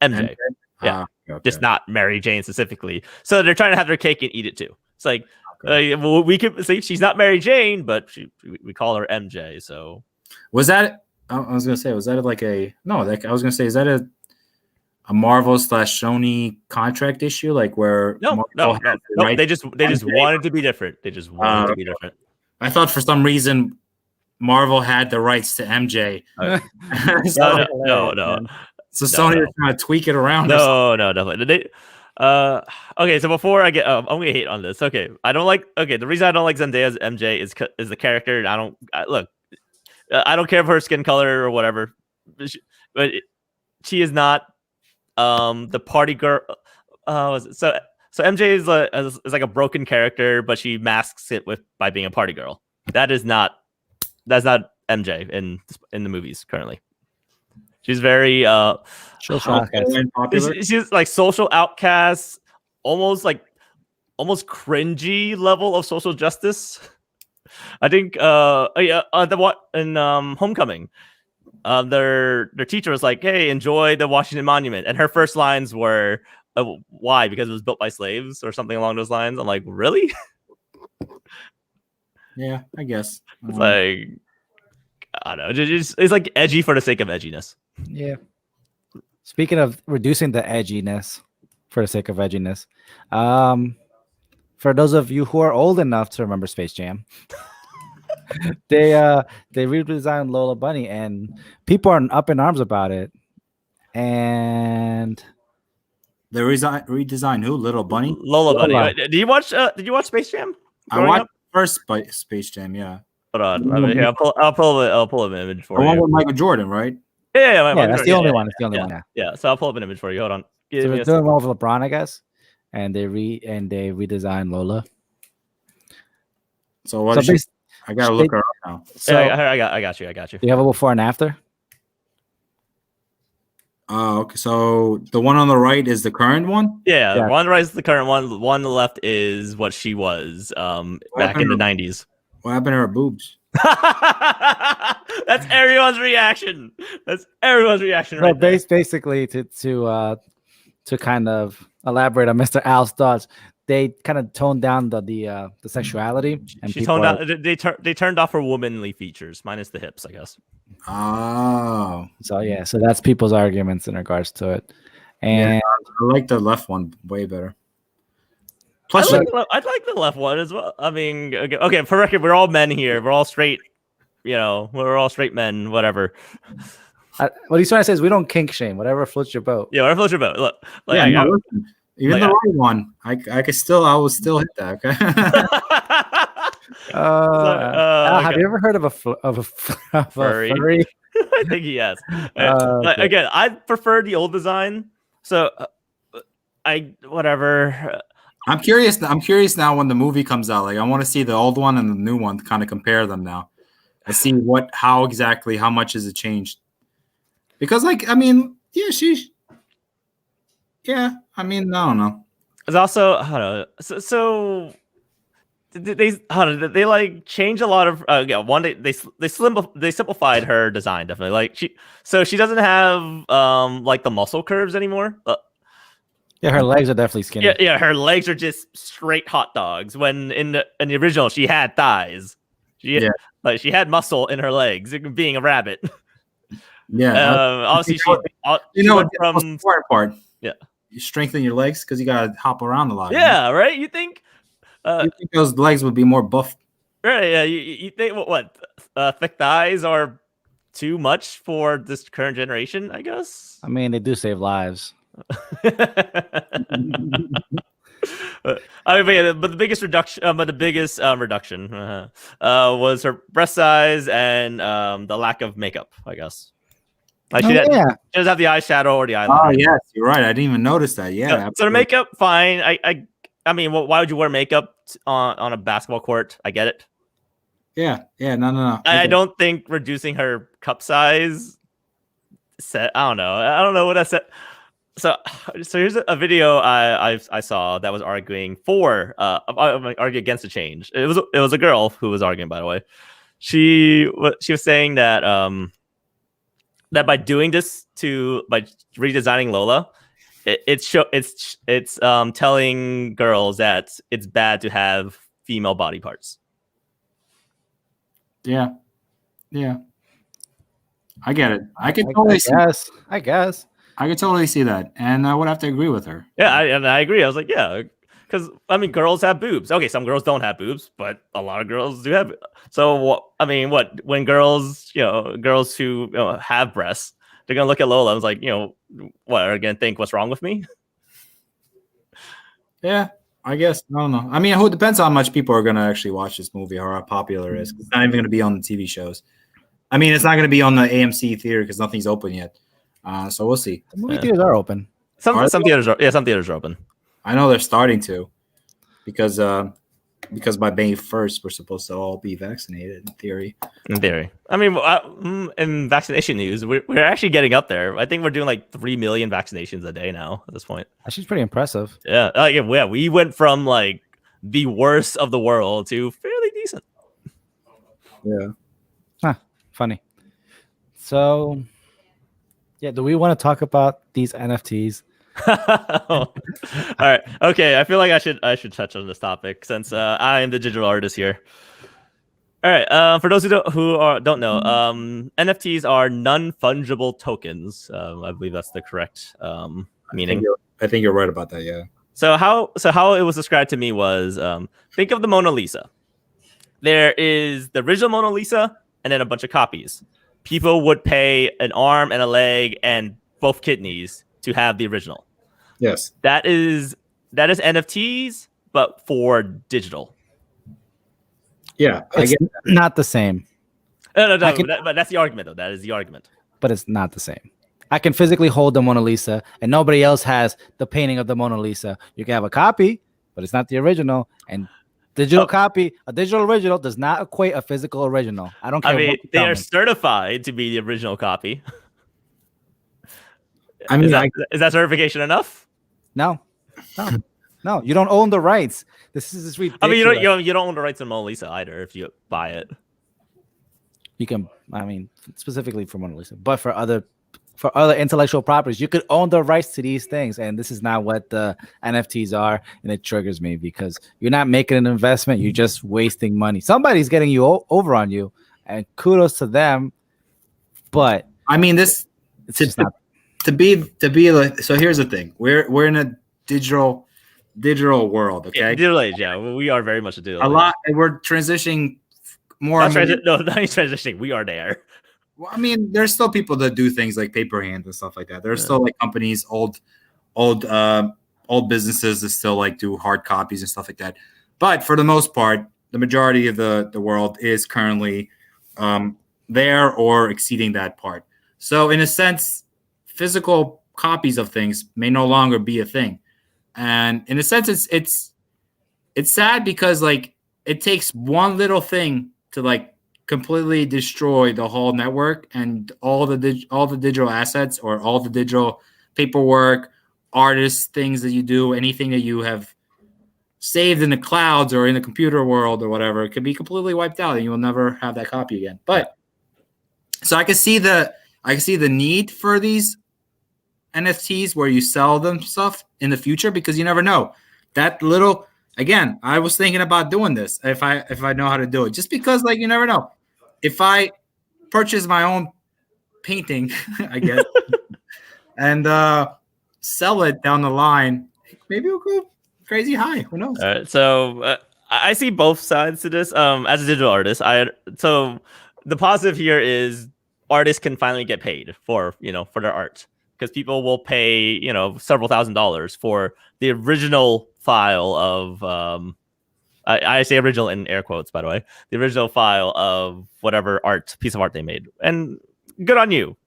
MJ. Yeah, okay. Just not Mary Jane specifically. So they're trying to have their cake and eat it too. It's like. Well, we could say she's not Mary Jane, but we call her MJ. So was that? I was gonna say, was that like a no? Like I was gonna say, is that a Marvel / Sony contract issue? Like where no. They just wanted to be different. They just wanted to be different. I thought for some reason Marvel had the rights to MJ. No. So Sony is trying to tweak it around. No, definitely. Okay, so before I get, I'm gonna hate on this. Okay, I don't like. Okay, the reason I don't like Zendaya's MJ is the character. And look. I don't care for her skin color or whatever, but she is not the party girl. So MJ is like a broken character, but she masks it by being a party girl. That's not MJ in the movies currently. She's very social outcast. She's like social outcast, almost cringy level of social justice. I think in Homecoming, their teacher was like, "Hey, enjoy the Washington Monument," and her first lines were, "Why? Because it was built by slaves," or something along those lines. I'm like, really? Yeah, I guess. It's like, I don't know. It's like edgy for the sake of edginess. Yeah. Speaking of reducing the edginess for the sake of edginess, for those of you who are old enough to remember Space Jam, they redesigned Lola Bunny, and people are up in arms about it. And they redesigned who? Little Bunny? Lola Bunny. Did you watch Space Jam? I watched first Space Jam. Yeah. Hold on. I'll pull up an image for you. The one with Michael Jordan, right? Yeah, that's the only one. It's the only one. Yeah. So I'll pull up an image for you. Hold on. So they're doing one with LeBron, I guess, and they redesigned Lola. So what? I gotta look her up now. So I got you. Do you have a before and after? Okay. So the one on the right is the current one. Yeah. The one on the right is the current one. The one on the left is what she was back in the 90s. What happened to her boobs? That's everyone's reaction. Right basically, to kind of elaborate on Mr. Al's thoughts, they kind of toned down the sexuality, and they turned off her womanly features, minus the hips, I guess. Oh, so that's people's arguments in regards to it, and I like the left one way better. Plus, I like the left one as well. I mean, okay, for record, we're all men here. We're all straight. We're all straight men. Whatever. What he's trying to say is we don't kink shame. Whatever floats your boat. Yeah, whatever floats your boat. Look, even the right one, I will still hit that. Okay. Have you ever heard of a furry? I think he has. Okay. Again, I prefer the old design. So, whatever. I'm curious now when the movie comes out. Like, I want to see the old one and the new one, kind of compare them now. I see how much has it changed? Because, like, I mean, I don't know. It's also, I don't know. So they like change a lot of one they simplified her design, definitely. Like she doesn't have like the muscle curves anymore. Yeah, her legs are definitely skinny. Yeah, her legs are just straight hot dogs. When in the original, she had thighs. She had muscle in her legs, being a rabbit. Yeah, obviously the most important part. Yeah, you strengthen your legs because you gotta hop around a lot. Yeah, right. You think those legs would be more buff? Right. Yeah. You think what thick thighs are too much for this current generation? I guess. I mean, they do save lives. But the biggest reduction, was her breast size and the lack of makeup, I guess. Like she doesn't have the eyeshadow or the eyeliner. Oh yes, you're right. I didn't even notice that. Yeah. So the makeup, fine. I mean, why would you wear makeup on a basketball court? I get it. Yeah. No. I don't think reducing her cup size. I don't know what I said. So here's a video I saw that was arguing argue against the change. It was a girl who was arguing, by the way. She was saying that that by doing this by redesigning Lola, it's telling girls that it's bad to have female body parts. Yeah. I get it. I guess. I could totally see that, and I would have to agree with her. Yeah, I agree. I was like, yeah, because I mean, girls have boobs. Okay, some girls don't have boobs, but a lot of girls do have. So when girls who have breasts, they're gonna look at Lola and was like, what are they gonna think? What's wrong with me? Yeah, I guess. I don't know. I mean, it depends on how much people are going to actually watch this movie or how popular it is. It's not even going to be on the TV shows. I mean, it's not going to be on the AMC theater because nothing's open yet. So we'll see. The movie theaters are open. Some theaters are some theaters are open. I know they're starting to, because by May 1st we're supposed to all be vaccinated in theory. In theory, I mean, in vaccination news, we're actually getting up there. I think we're doing like 3 million vaccinations a day now at this point. Actually, pretty impressive. Yeah, we went from like the worst of the world to fairly decent. Yeah. Huh, funny. So, yeah, do we want to talk about these NFTs? All right. Okay. I feel like I should touch on this topic since I am the digital artist here. All right. For those who don't know, NFTs are non-fungible tokens. I believe that's the correct meaning. I think you're right about that. Yeah. So how it was described to me was think of the Mona Lisa. There is the original Mona Lisa and then a bunch of copies. People would pay an arm and a leg and both kidneys to have the original. Yes. That is NFTs, but for digital. Yeah, It's not the same. No, but that's the argument, though. That is the argument. But it's not the same. I can physically hold the Mona Lisa, and nobody else has the painting of the Mona Lisa. You can have a copy, but it's not the original. And digital copy, a digital original does not equate a physical original. I don't care. I mean, they are certified to be the original copy. I mean, is that certification enough? No. You don't own the rights. This is ridiculous. I mean, you don't own the rights to Mona Lisa either if you buy it. You can, I mean, specifically for Mona Lisa, but for other intellectual properties, you could own the rights to these things. And this is not what the NFTs are, and it triggers me because you're not making an investment. You're just wasting money. Somebody's getting you over on you, and kudos to them. But I mean, this to be like, so here's the thing. We're in a digital world, okay? Digital age, yeah. We are very much a digital. We're transitioning more. Not transitioning. We are there. Well, I mean, there's still people that do things like paper hands and stuff like that. There's still like companies, old businesses that still like do hard copies and stuff like that. But for the most part, the majority of the world is currently there or exceeding that part. So in a sense, physical copies of things may no longer be a thing. And in a sense, it's sad because like it takes one little thing to like completely destroy the whole network and all the digital assets or all the digital paperwork, artists, things that you do, anything that you have saved in the clouds or in the computer world or whatever, it could be completely wiped out and you will never have that copy again. But so I can see the need for these NFTs where you sell them stuff in the future because you never know. That little, again, I was thinking about doing this if I know how to do it, just because like you never know. If I purchase my own painting, I guess, and sell it down the line, maybe it'll go crazy high. Who knows? All right, so I see both sides to this. As a digital artist, so the positive here is artists can finally get paid for their art. Because people will pay, several $1,000s for the original file of, I say original in air quotes, by the way, the original file of whatever piece of art they made. And good on you.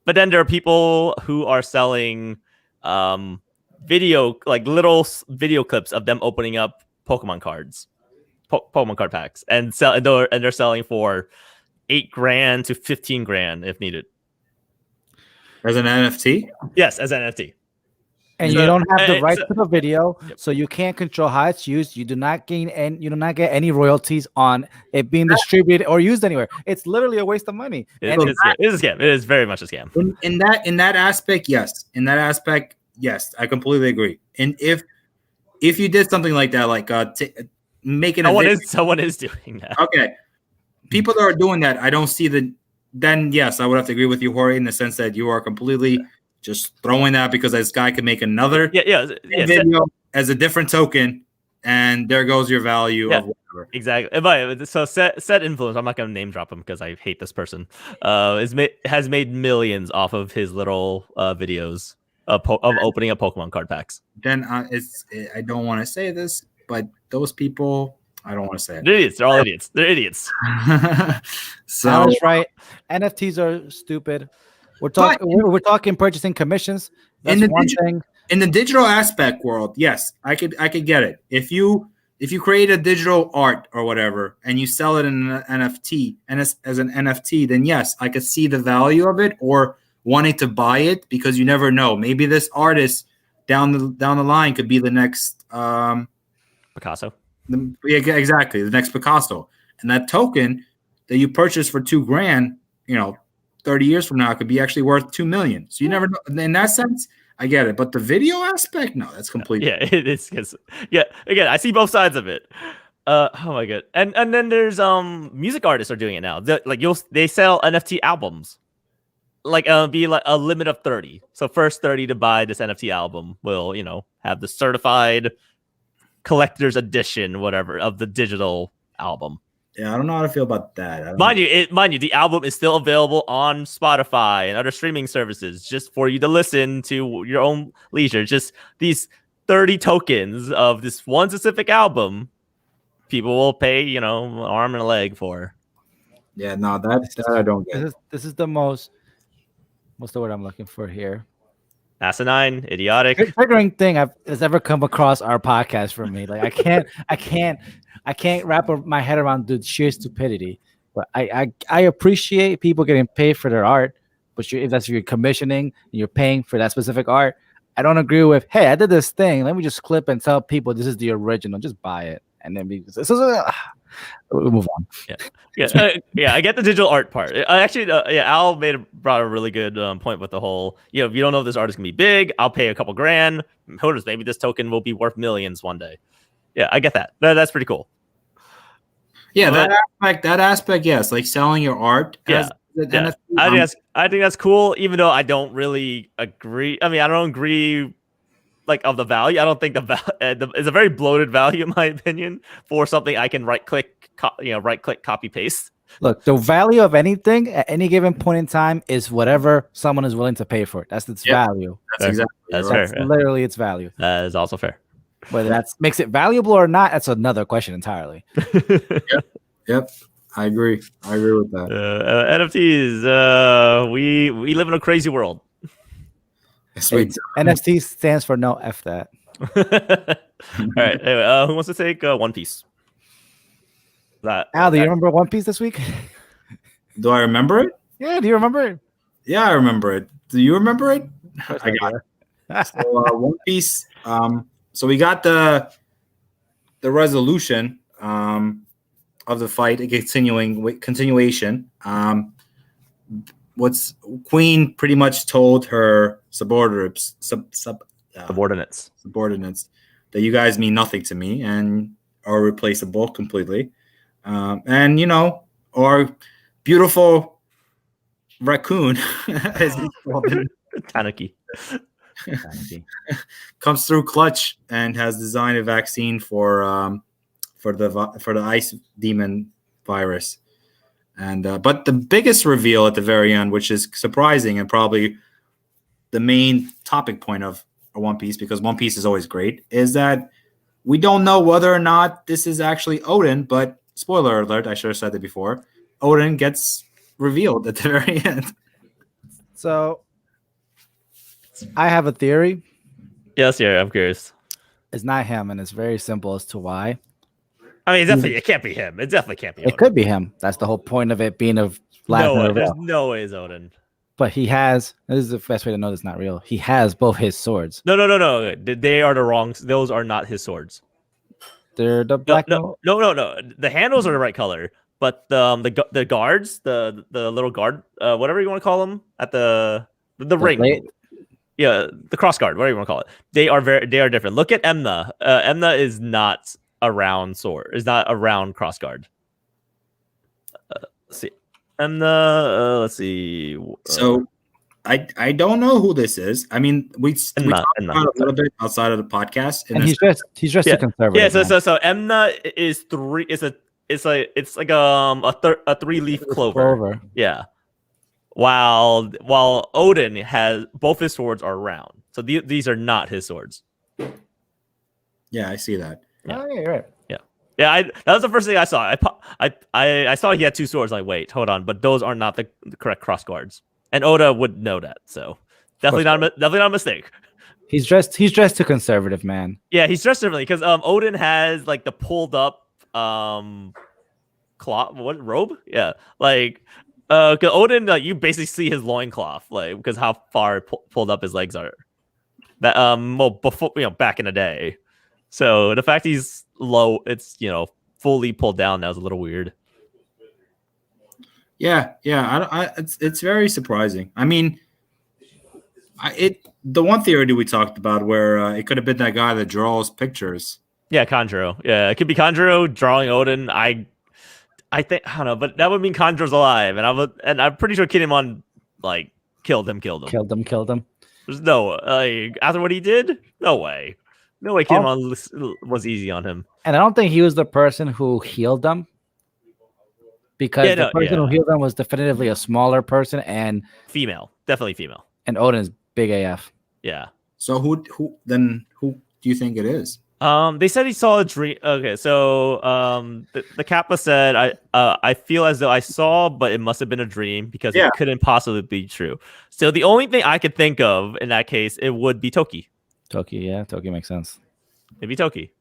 But then there are people who are selling little video clips of them opening up Pokemon cards, Pokemon card packs, and they're selling for $8,000 to $15,000 if needed. As an NFT? Yes, as an NFT. And you don't have the rights to the video, so you can't control how it's used. You do not get any royalties on it being distributed or used anywhere. It's literally a waste of money. It is a scam. It is very much a scam. In that aspect, yes. In that aspect, yes, I completely agree. And if you did something like that, like making someone is doing that. Okay, people that are doing that, I don't see then yes, I would have to agree with you, Jorge, in the sense that you are completely just throwing that because this guy could make another video as a different token, and there goes your value of whatever. Exactly. But so set influence. I'm not going to name drop him because I hate this person. Has made millions off of his little videos. of opening up Pokemon card packs. Then I don't want to say this, but those people, I don't want to say it. They're idiots. They're all idiots. They're idiots. So Alan's right. NFTs are stupid. We're talking purchasing commissions. That's one thing. In the digital aspect world, yes, I could get it. If you create a digital art or whatever and you sell it in an NFT and as an NFT, then yes, I could see the value of it or wanting to buy it, because you never know. Maybe this artist down the line could be the next Picasso. Exactly, the next Picasso. And that token that you purchase for $2,000, 30 years from now, it could be actually worth $2 million. So you never know. In that sense, I get it. But the video aspect, no, that's completely. Yeah, it is. Yeah, again, I see both sides of it. Oh my god. And then there's music artists are doing it now. They sell NFT albums. Be like a limit of 30. So first 30 to buy this NFT album will, have the certified collector's edition, whatever, of the digital album. Yeah, I don't know how to feel about that. Mind you, the album is still available on Spotify and other streaming services, just for you to listen to your own leisure. Just these 30 tokens of this one specific album, people will pay, an arm and a leg for. Yeah, no, that I don't get. This is the most. What's the word I'm looking for here? Asinine, idiotic, triggering thing has ever come across our podcast for me. Like I can't wrap my head around the sheer stupidity. But I appreciate people getting paid for their art, but if you're commissioning and you're paying for that specific art, I don't agree with. Hey, I did this thing. Let me just clip and tell people this is the original. Just buy it, and then we'll move on. Yeah. I get the digital art part. Al brought a really good point with the whole. If you don't know if this art is gonna be big, I'll pay a couple grand. Who knows? Maybe this token will be worth millions one day. Yeah, I get that. That's pretty cool. Yeah, that aspect, yes, like selling your art. Yeah, I think that's cool. Even though I don't really agree. I mean, I don't agree. Of the value, I don't think it's a very bloated value in my opinion for something I can right click, copy paste. Look, the value of anything at any given point in time is whatever someone is willing to pay for it. That's its value. That's That's literally its value. That is also fair. Whether that makes it valuable or not, that's another question entirely. Yep. I agree with that. NFTs. We live in a crazy world. NFT stands for no F that. All right. Anyway, who wants to take One Piece? Al, do you remember One Piece this week? Do I remember it? Yeah. Do you remember it? Yeah, I remember it. Do you remember it? I got it. So One Piece. So we got the resolution of the fight, a continuation. What's Queen pretty much told her subordinates that you guys mean nothing to me and are replaceable completely. And our beautiful raccoon Kaneki comes through clutch and has designed a vaccine for the ice demon virus. And but the biggest reveal at the very end, which is surprising and probably the main topic point of One Piece, because One Piece is always great, is that we don't know whether or not this is actually Odin. But spoiler alert, I should have said it before. Odin gets revealed at the very end. So I have a theory. Yes, yeah, I'm curious. It's not him, and it's very simple as to why. I mean, it can't be him. It definitely can't be. It could be him. That's the whole point of it being a there's no way it's Odin. But he has. This is the best way to know it's not real. He has both his swords. No. They are the wrong. Those are not his swords. They're the black. No. The handles are the right color, but the guards, the little guard, whatever you want to call them, at the ring. Blade? Yeah, the cross guard, whatever you want to call it. They are different. Look at Emna. Emna is not a round sword. Is not a round cross guard. Let's see. Emna. Let's see. So I don't know who this is. I mean, we talked about it a little bit outside of the podcast, and he's dressed a conservative. Yeah, so Emna is three. It's like a 3-leaf clover. Yeah. while Odin has both his swords are round. So these are not his swords. Yeah, I see that. Yeah. Oh, yeah, you're right. Yeah, that was the first thing I saw. I saw he had two swords. Like, wait, hold on, but those are not the correct cross guards. And Oda would know that, so definitely not a mistake. He's dressed to conservative, man. Yeah, he's dressed differently because Odin has like the pulled up cloth, robe? Yeah, like 'cause Odin, like, you basically see his loincloth, like, because how far pulled up his legs are. That well, before, back in the day. So the fact he's low, it's fully pulled down now is a little weird. Yeah. It's very surprising. I mean, the one theory that we talked about where it could have been that guy that draws pictures. Yeah, Conjuro. Yeah, it could be Conjuro drawing Odin. I think, I don't know, but that would mean Conjuro's alive, and I'm pretty sure Kinemon like killed him. Killed him. There's no after what he did, no way Kinemon was easy on him. And I don't think he was the person who healed them, because the person who healed them was definitively a smaller person and definitely female. And Odin's big AF. Yeah. So who do you think it is? They said he saw a dream. Okay, so the Kappa said, I feel as though I saw, but it must have been a dream because it couldn't possibly be true. So the only thing I could think of in that case, it would be Toki. Toki makes sense. Maybe Toki.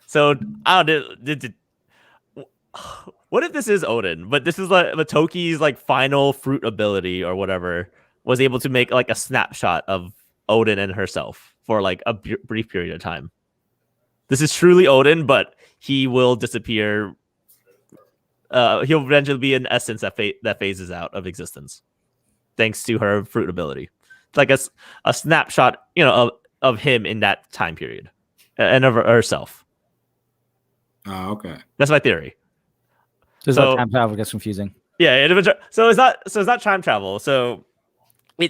So I don't know. What if this is Odin, but this is like Toki's like final fruit ability or whatever was able to make like a snapshot of Odin and herself for like a brief period of time. This is truly Odin, but he will disappear. He'll eventually be an essence that phases out of existence, thanks to her fruit ability. It's like a snapshot, of him in that time period, and of herself. Oh, okay. That's my theory. So time travel gets confusing. Yeah, so it's not time travel. So my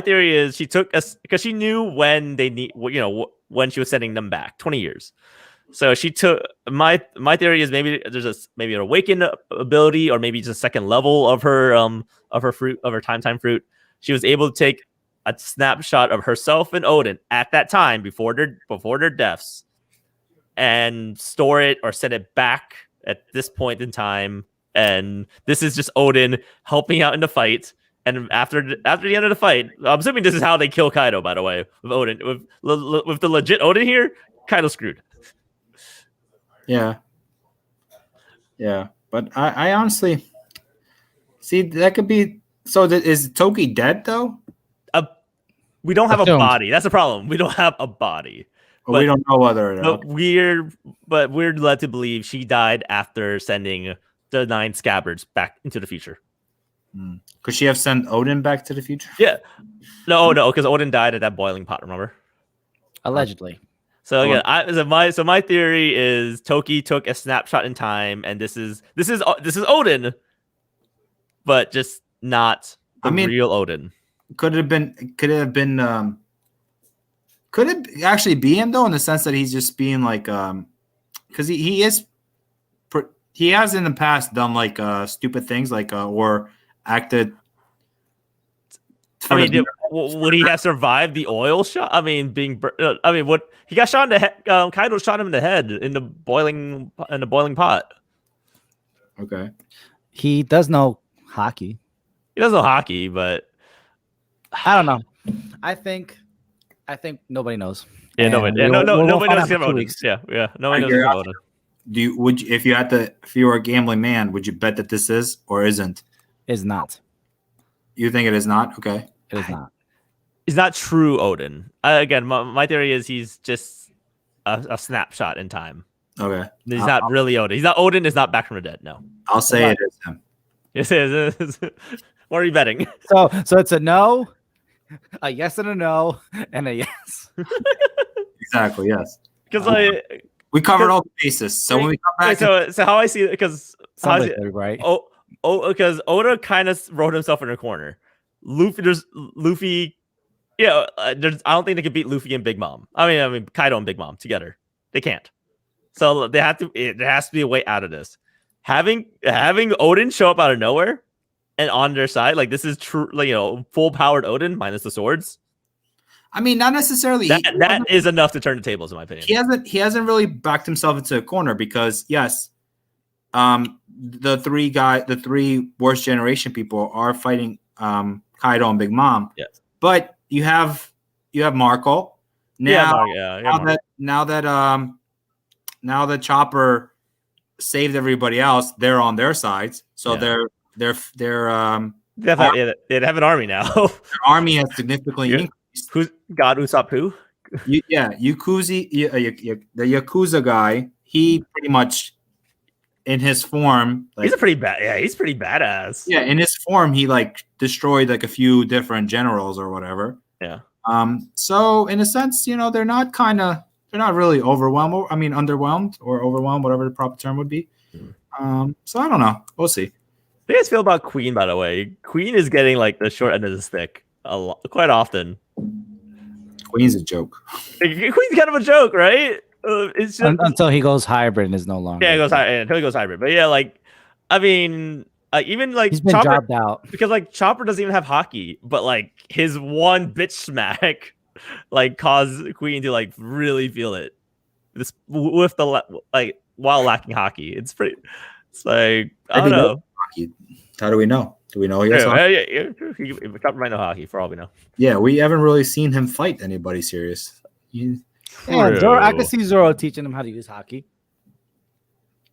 theory is she took us because she knew when they need, when she was sending them back 20 years. So she took my theory is maybe there's maybe an awakened ability or maybe just a second level of her fruit, of her time fruit. She was able to take a snapshot of herself and Odin at that time before their deaths and store it or send it back at this point in time. And this is just Odin helping out in the fight. And after the end of the fight, I'm assuming this is how they kill Kaido, by the way, with Odin. With the legit Odin here, Kaido's screwed. Yeah. But I honestly see that could be. So is Toki dead though? We don't have a body. That's the problem. We don't have a body. But we don't know whether. But we're led to believe she died after sending the 9 scabbards back into the future. Could she have sent Odin back to the future? Yeah. No, because Odin died at that boiling pot. Remember? Allegedly. So again, my theory is Toki took a snapshot in time, and this is Odin, but just not the real Odin. Could it actually be him though, in the sense that he's just being like, because he has in the past done like stupid things, like or acted. Would he have survived the oil shot? I mean, what he got shot in the head? Kaido shot him in the head in the boiling pot. Okay. He does know hockey. He does know hockey, but I don't know. I think nobody knows. Yeah, nobody. Yeah, nobody knows about Odin. Yeah, nobody knows about Odin. If you were a gambling man, would you bet that this is or isn't? Is not. You think it is not? Okay. It is not. He's not true Odin. Again, my theory is he's just a snapshot in time. Okay. He's not really Odin. He's not Odin. Is not back from the dead. No. I'll say it is him. Yes, it is. What are you betting? So it's a no, a yes and a no, and a yes. Exactly. Yes. Because we covered all the bases. So when we come back, so how I see it, because right. Because Oda kind of wrote himself in a corner. Luffy. Yeah, I don't think they could beat Luffy and Big Mom. I mean Kaido and Big Mom together. They can't. So there has to be a way out of this. Having Odin show up out of nowhere and on their side. Like this is true, like, full powered Odin minus the swords. I mean, not necessarily. That is enough to turn the tables, in my opinion. He hasn't really backed himself into a corner because yes, the three worst generation people are fighting Kaido and Big Mom. Yeah. But you have Marco now. Now that Chopper saved everybody else, they're on their sides. So they have an army now. Their army has significantly increased. Who's God Usopp who? The Yakuza guy, he pretty much in his form, like, he's pretty badass. Yeah, in his form, he like destroyed like a few different generals or whatever. Yeah. So in a sense, they're not really overwhelmed. I mean, underwhelmed or overwhelmed, whatever the proper term would be. So I don't know. We'll see. How do you guys feel about Queen, by the way? Queen is getting like the short end of the stick quite often. Queen's a joke. Queen's kind of a joke, right? It's just until he goes hybrid and is no longer. Yeah, until he goes hybrid. But yeah, like, I mean, even like he's been Chopper, dropped out because like Chopper doesn't even have hockey, but like his one bitch smack like caused Queen to like really feel it. This with the like while lacking hockey, it's like I don't know. How do we know? Do we know he has hockey? Chopper might know hockey for all we know. Yeah, we haven't really seen him fight anybody serious. Zoro, I could see Zoro teaching him how to use hockey.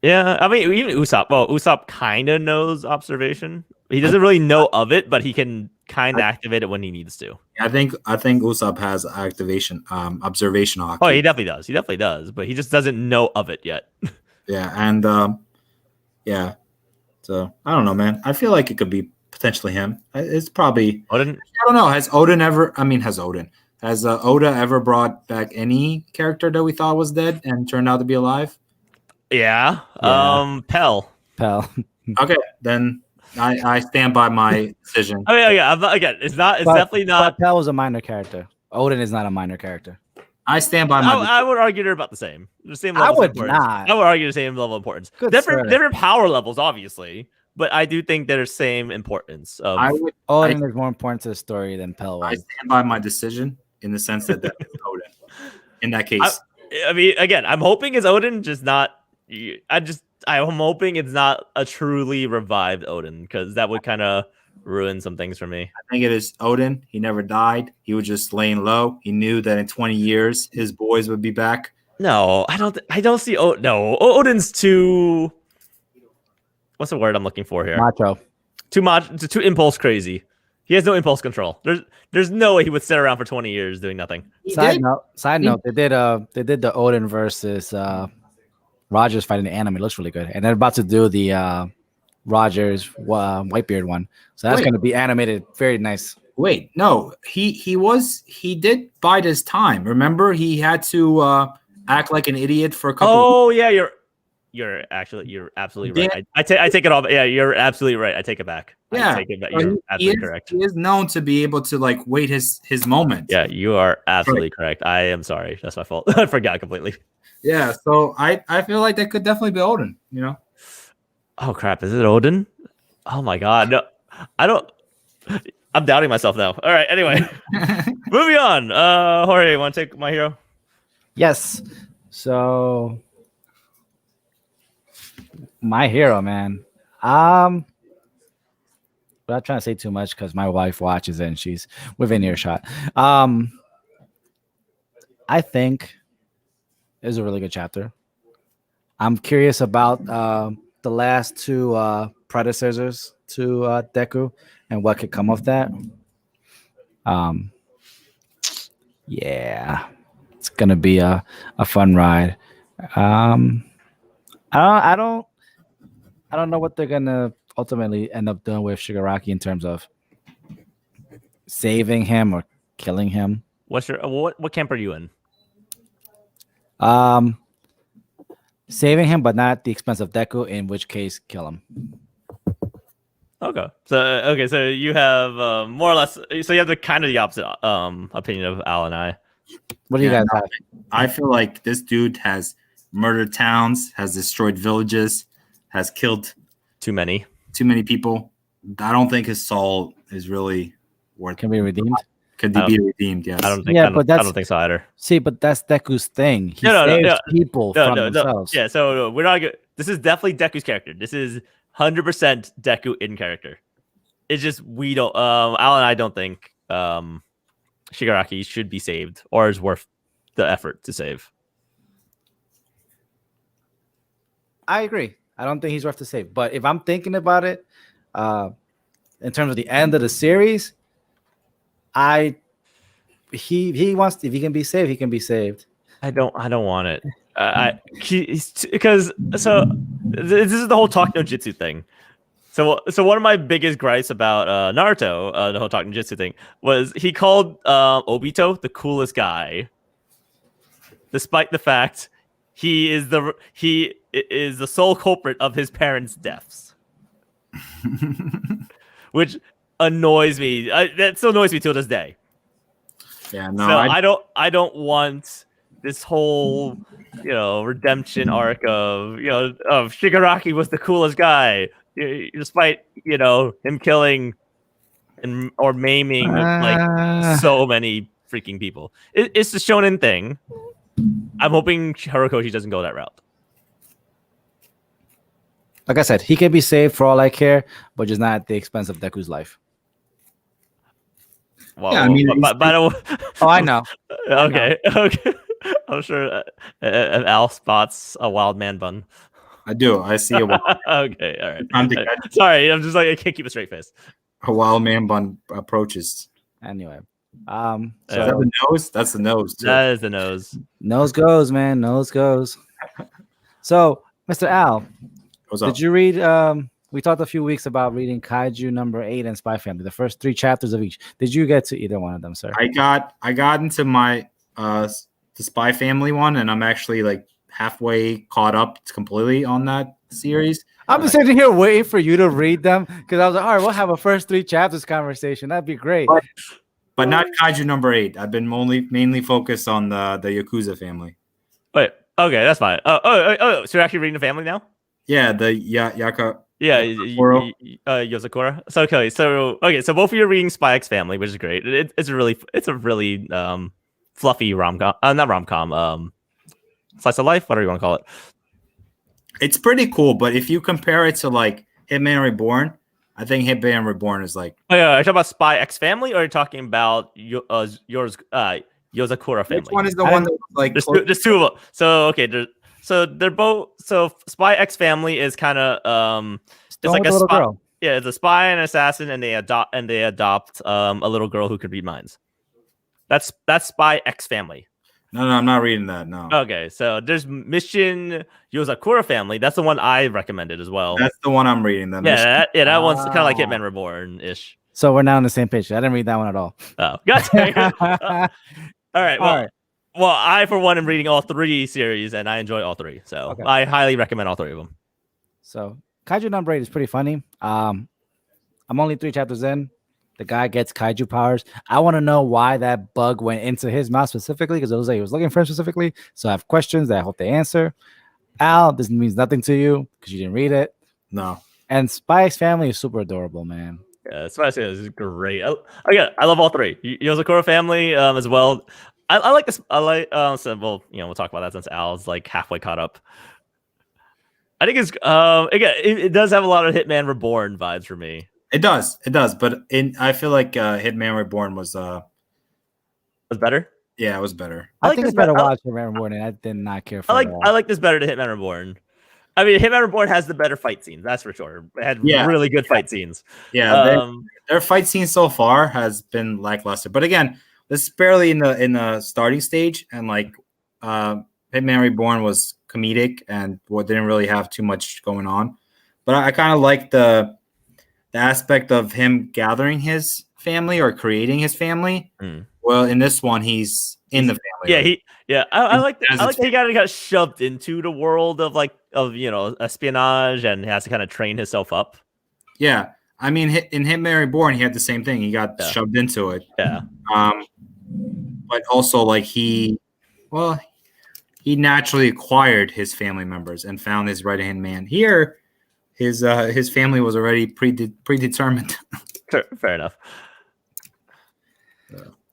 Yeah, I mean, even Usopp. Well, Usopp kind of knows observation. He doesn't really know of it, but he can kind of activate it when he needs to. I think Usopp has observation hockey. Oh, he definitely does. He definitely does, but he just doesn't know of it yet. Yeah, and yeah. So I don't know, man. I feel like it could be potentially him. It's probably Odin. I don't know. Has Oda ever brought back any character that we thought was dead and turned out to be alive? Yeah. Pell. Okay, then I stand by my decision. I mean, yeah. Again, it's definitely not. Pell was a minor character. Odin is not a minor character. I stand by my. I would argue they're about the same. The same level. I would not. I would argue the same level of importance. Different power levels, obviously, but I do think they're same importance. Odin is more important to the story than Pell was. I stand by my decision in the sense that is Odin. In that case, I mean, again, I'm hoping it's Odin, just not. I'm hoping it's not a truly revived Odin, because that would kind of ruin some things for me. I think it is Odin. He never died. He was just laying low. He knew that in 20 years his boys would be back. No, I don't see. No, Odin's too. What's the word I'm looking for here? Macho. Too impulse crazy. He has no impulse control. There's no way he would sit around for 20 years doing nothing. Side note, they did the Odin versus Rogers fight in the anime. It looks really good, and they're about to do the Rogers Whitebeard one, so that's going to be animated very nice. Wait, no, he did bide his time. Remember, he had to act like an idiot for a couple. Oh yeah, you're absolutely right. I take it all. Yeah, you're absolutely right. I take it back. Yeah, I take it back. You're absolutely correct. He is known to be able to like wait his moment. Yeah, you are absolutely correct. I am sorry. That's my fault. I forgot completely. Yeah, so I feel like that could definitely be Odin. Oh crap! Is it Odin? Oh my god! No, I don't. I'm doubting myself now. All right. Anyway, moving on. Jorge, want to take my hero? Yes. So my hero, man. I'm not trying to say too much because my wife watches it and she's within earshot. I think it was a really good chapter. I'm curious about the last two predecessors to Deku and what could come of that. Yeah, it's gonna be a fun ride. I don't know what they're gonna ultimately end up doing with Shigaraki in terms of saving him or killing him. What camp are you in? Saving him, but not at the expense of Deku, in which case kill him. Okay. So you have more or less. So you have the opposite opinion of Al and I. What do you guys have? I feel like this dude has murdered towns, has destroyed villages, has killed too many people. I don't think his soul is really worth. Can be redeemed. Could be redeemed? Yes. I don't think. Yeah, I don't think so either. See, but that's Deku's thing. He No, saves people from themselves. Yeah, so we're not good. This is definitely Deku's character. This is 100% Deku in character. It's just we don't. Al and I don't think Shigaraki should be saved or is worth the effort to save. I agree. I don't think he's worth to save. But if I'm thinking about it, in terms of the end of the series, he wants, if he can be saved, he can be saved. I don't want it. Because this is the whole talk no jutsu thing. So one of my biggest gripes about Naruto, the whole talk no jutsu thing, was he called Obito the coolest guy, despite the fact he is the sole culprit of his parents' deaths, which annoys me. That still annoys me till this day. Yeah, no, so I don't want this whole redemption arc of of Shigaraki was the coolest guy, despite him killing or maiming so many freaking people. It's the shonen thing. I'm hoping Horikoshi doesn't go that route. Like I said, he can be saved for all I care, but just not at the expense of Deku's life. Well, yeah, I mean, oh, I know. Okay, okay. I'm sure Al spots a wild man bun. I do. I see a wild man. Okay, all right. Sorry, I'm just like I can't keep a straight face. A wild man bun approaches. Anyway, so is that the nose? That's the nose. Too. That is the nose. Nose goes, man. Nose goes. So, Mr. Al, did you read? We talked a few weeks about reading Kaiju number 8 and Spy Family, the first 3 chapters of each. Did you get to either one of them, sir? I got into my the Spy Family one, and I'm actually like halfway caught up completely on that series. I'm just sitting here waiting for you to read them because I was like, all right, we'll have a first 3 chapters conversation. That'd be great. But not Kaiju number 8. I've been mainly focused on the Yakuza family. Wait, okay, that's fine. So you're actually reading the family now? Yeah, the Yaka. Yeah, Yozakura. So so both of you are reading Spy X Family, which is great. It's a really fluffy rom-com, not rom-com, slice of life, whatever you want to call it. It's pretty cool, but if you compare it to like Hitman Reborn, I think Hitman Reborn is like. Oh yeah, are you talking about Spy X Family, or are you talking about yours Yozakura Family? Which one is the one that like? There's 2 of them. So okay, so they're both. So Spy X Family is kind of it's like a spy. Girl. Yeah, it's a spy and an assassin, and they adopt a little girl who could read minds. That's Spy X Family. No, I'm not reading that. No. Okay, so there's Mission Yozakura Family. That's the one I recommended as well. That's the one I'm reading. That one's kind of like Hitman Reborn ish. So we're now on the same page. I didn't read that one at all. Oh, gotcha. All right. Well, I for one am reading all 3 series, and I enjoy all 3. So I highly recommend all 3 of them. So Kaiju number 8 is pretty funny. I'm only 3 chapters in. The guy gets kaiju powers. I want to know why that bug went into his mouth specifically, because it was like he was looking for him specifically. So I have questions that I hope they answer. Al, this means nothing to you because you didn't read it. No. And Spy X Family is super adorable, man. Yeah, Spy X Family is great. I love all 3. Yozakura Family as well. I like this. I like. We'll talk about that since Al's like halfway caught up. I think it's again, it does have a lot of Hitman Reborn vibes for me. It does, but I feel like Hitman Reborn was better. Yeah, it was better. I think it's better watch Hitman Reborn, and I did not care for. I like this better to Hitman Reborn. I mean, Hitman Reborn has the better fight scenes, that's for sure. It had really good fight scenes. Yeah, their fight scene so far has been lackluster. But again, this is barely in the starting stage, and like Hitman Reborn was comedic and didn't really have too much going on. But I kind of like the aspect of him gathering his family or creating his family. Well, in this one, he's in the family. Yeah, I like that. I like that he got shoved into the world of espionage and has to kind of train himself up. Yeah, I mean, in Hitman Reborn, he had the same thing. He got shoved into it. Yeah. But also like he naturally acquired his family members and found his right-hand man. Here, his family was already predetermined. Fair enough.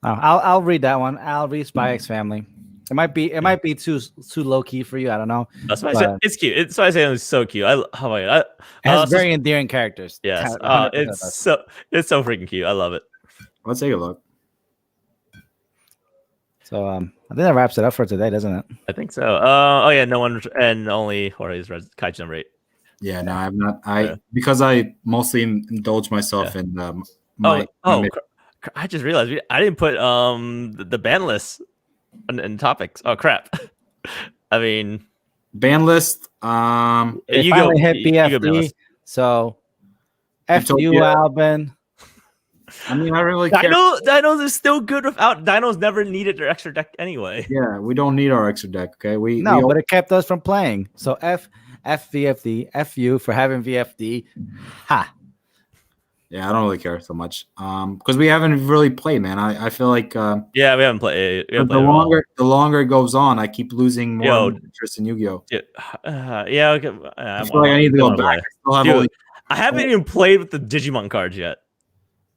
I'll read that one. I'll read Spy X Family. It might be too low key for you. I don't know. That's why I say it's cute. It's why I say it's so cute. Oh my god, it has very endearing characters. Yes, it's so freaking cute. I love it. Let's take a look. So I think that wraps it up for today, doesn't it? I think so. Oh yeah, no one and only Jorge's Kaiju number 8. Yeah, no, I'm not. Because I mostly indulge myself in I just realized I didn't put the ban list in topics. Oh crap! I mean, ban list. You finally hit BFD. So, FU Albin. I mean, I really care. Dinos is still good without Dinos. Never needed their extra deck anyway. Yeah, we don't need our extra deck. Okay, but it kept us from playing. So VFD, FU for having VFD. Ha. Yeah, I don't really care so much. Because we haven't really played, man. I feel like we haven't played. The longer it goes on, I keep losing more interest in Yu-Gi-Oh. Okay. I feel like I need to go back. I haven't even played with the Digimon cards yet.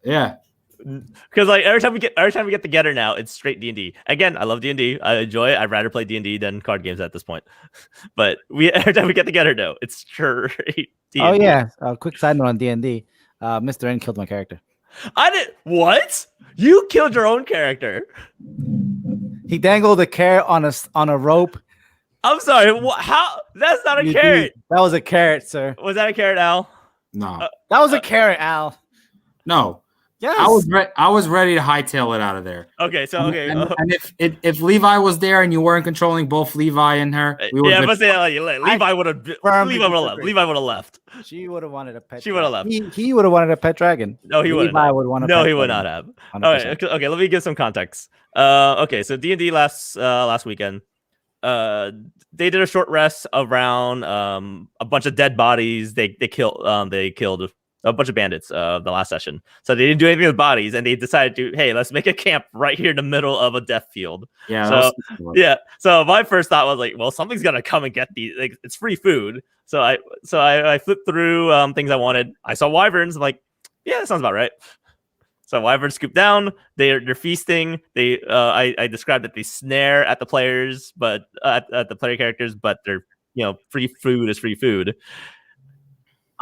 Yeah, because like every time we get together now, it's straight D&D. Again, I love D&D. I enjoy it. I'd rather play D&D than card games at this point. But every time we get together, though, it's straight D&D. Oh yeah. Quick side note on D&D. Mr. N killed my character. I did what? You killed your own character. He dangled a carrot on a rope. I'm sorry. How? That's not a carrot. That was a carrot, sir. Was that a carrot, Al? No. That was a carrot, Al. No. Yes. I was ready to hightail it out of there. Okay, so and if Levi was there and you weren't controlling both Levi and her, Levi would have left. Levi would have left. She would have wanted a pet. She would have left. He would have wanted a pet dragon. No, he would. Levi would want. No, he would not have. 100%. Okay. Let me give some context. Okay, so D&D last weekend. They did a short rest around a bunch of dead bodies. They killed a bunch of bandits the last session. So they didn't do anything with bodies, and they decided to, hey, let's make a camp right here in the middle of a death field. Yeah. So my first thought was like, well, something's gonna come and get these. Like, it's free food. So I flipped through things I wanted. I saw wyverns. I'm like, yeah, that sounds about right. So wyverns scoop down. They're feasting. I described that they snare at the players, but at the player characters, but they're free food is free food.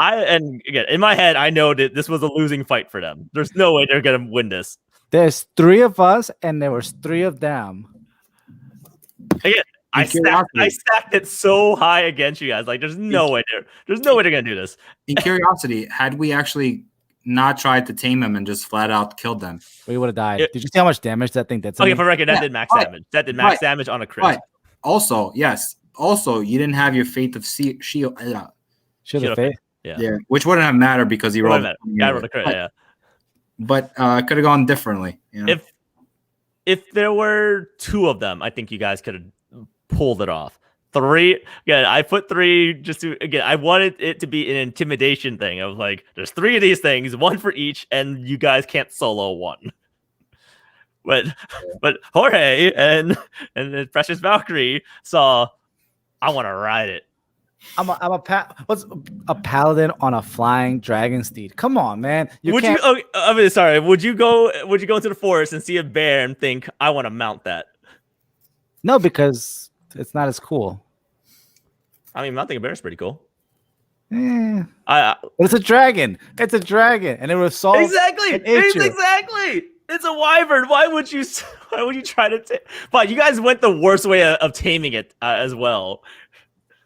And again, in my head, I know that this was a losing fight for them. There's no way they're gonna win this. There's 3 of us, and there was 3 of them. Again, I stacked it so high against you guys. Like, there's no way they're gonna do this. In curiosity, had we actually not tried to tame them and just flat out killed them, we would have died. Did you see how much damage that thing did? Okay, for record, that did max damage. That did max damage on a crit. But also, yes. Also, you didn't have your Fate of Shield. Shield of Fate. Yeah, which wouldn't have mattered because he rolled. I rolled a crit. Yeah, but could have gone differently. If there were 2 of them, I think you guys could have pulled it off. 3 again. I put 3 just to I wanted it to be an intimidation thing. I was like, there's 3 of these things, 1 for each, and you guys can't solo 1. But Jorge and the Precious Valkyrie saw, I want to ride it. What's a paladin on a flying dragon steed? Come on, man. Would you go into the forest and see a bear and think, I want to mount that? No, because it's not as cool. I mean, mounting a bear is pretty cool. But it's a dragon. It's a dragon, and it was so exactly. It's a wyvern. Why would you try to? But you guys went the worst way of taming it as well.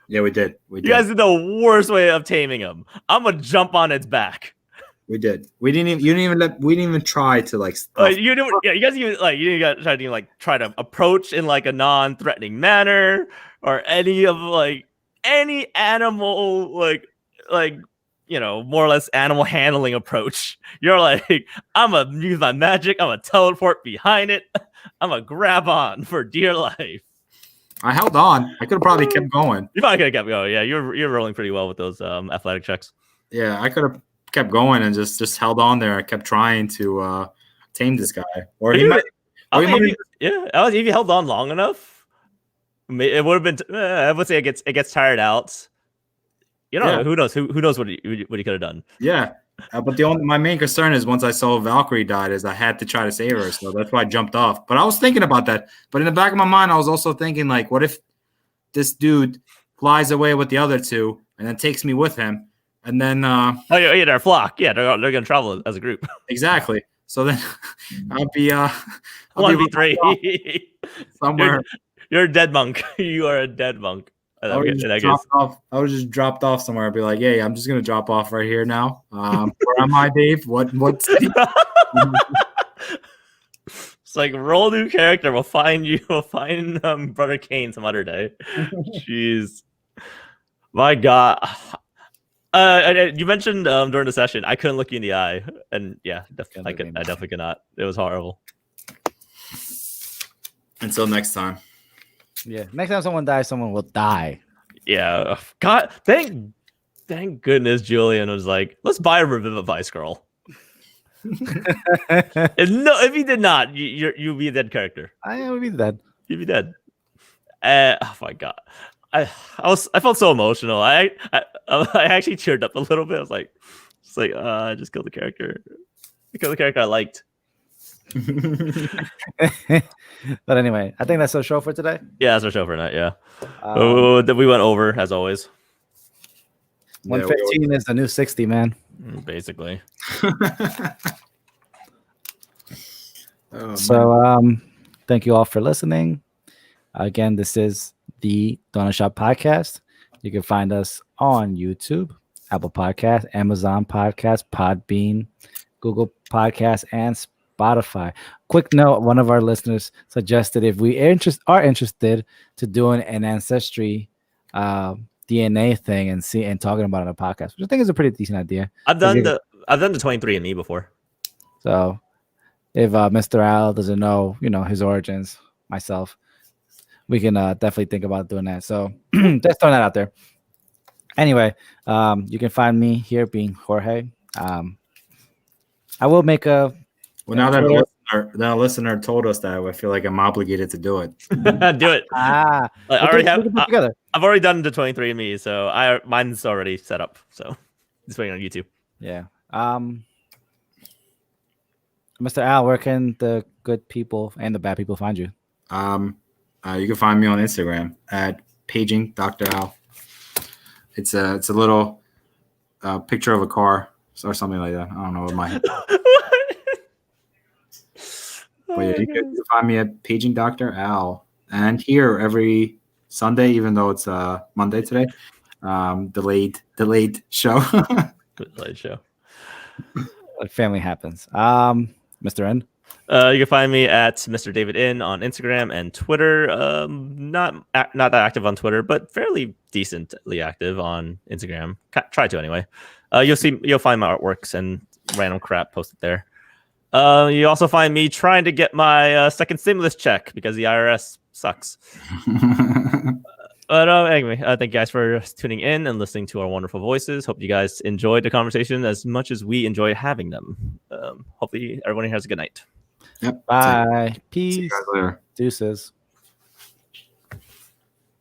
Yeah, we did. You guys did the worst way of taming him. I'm gonna jump on its back. We did. We didn't even try to like. You guys even try to approach in like a non-threatening manner or any animal like more or less animal handling approach. You're like, I'm gonna use my magic. I'm gonna teleport behind it. I'm gonna grab on for dear life. I held on. I could have probably kept going. You probably could have kept going. Yeah, you're rolling pretty well with those athletic checks. Yeah, I could have kept going and just held on there. I kept trying to tame this guy. Or he might. If you held on long enough, it would have been. I would say it gets tired out. You know, who knows? Who knows what he could have done? Yeah. But my main concern is once I saw Valkyrie died, is I had to try to save her, so that's why I jumped off. But I was thinking about that. But in the back of my mind, I was also thinking, like, what if this dude flies away with the other two and then takes me with him, and then oh yeah, they're a flock. Yeah, they're gonna travel as a group. Exactly. So then I'll be 1v3 somewhere. You're a dead monk. You are a dead monk. I would just dropped off somewhere. I'd be like, hey, I'm just gonna drop off right here now. Where am I, Dave? What city? It's like roll new character. We'll find you. We'll find Brother Kane some other day. Jeez, my God. You mentioned during the session I couldn't look you in the eye, and yeah, I definitely cannot. It was horrible. Until next time. Yeah, next time someone dies, someone will die. Yeah, God, thank goodness Julian was like, let's buy a Revivivice girl. If he did not, you'd be a dead character. I would be dead. You'd be dead. Oh my God, I felt so emotional. I actually teared up a little bit. I was like, I just killed the character. I killed the character I liked. But anyway, I think that's our show for today. Yeah, that's our show for tonight. Yeah, we went over as always. 115 is the new 60, man. Basically. Thank you all for listening. Again, this is the Donut Shop Podcast. You can find us on YouTube, Apple Podcast, Amazon Podcast, Podbean, Google Podcast, and Spotify. Quick note: one of our listeners suggested if we are interested to doing an ancestry DNA thing and talking about it on a podcast, which I think is a pretty decent idea. I've done the 23andMe before. So if Mr. Al doesn't know, his origins, myself, we can definitely think about doing that. So just throwing that out there. Anyway, you can find me here being Jorge. I will make a. Well, now that listener told us that, I feel like I'm obligated to do it. Do it. I already have. I've already done the 23andMe, so mine's already set up. So just waiting on YouTube. Yeah. Mr. Al, where can the good people and the bad people find you? You can find me on Instagram at paging Dr. Al. It's a little picture of a car or something like that. I don't know what my. But yeah, you can find me at paging Dr. Al, and here every Sunday, even though it's Monday today. Delayed show. Delayed show. Family happens. Mr. N. You can find me at Mr. David N on Instagram and Twitter. Not that active on Twitter, but fairly decently active on Instagram. Try to anyway. You'll find my artworks and random crap posted there. You also find me trying to get my second stimulus check because the IRS sucks. But anyway, thank you guys for tuning in and listening to our wonderful voices. Hope you guys enjoyed the conversation as much as we enjoy having them. Hopefully everyone has a good night. Yep. Bye. Peace. See you guys later. Deuces.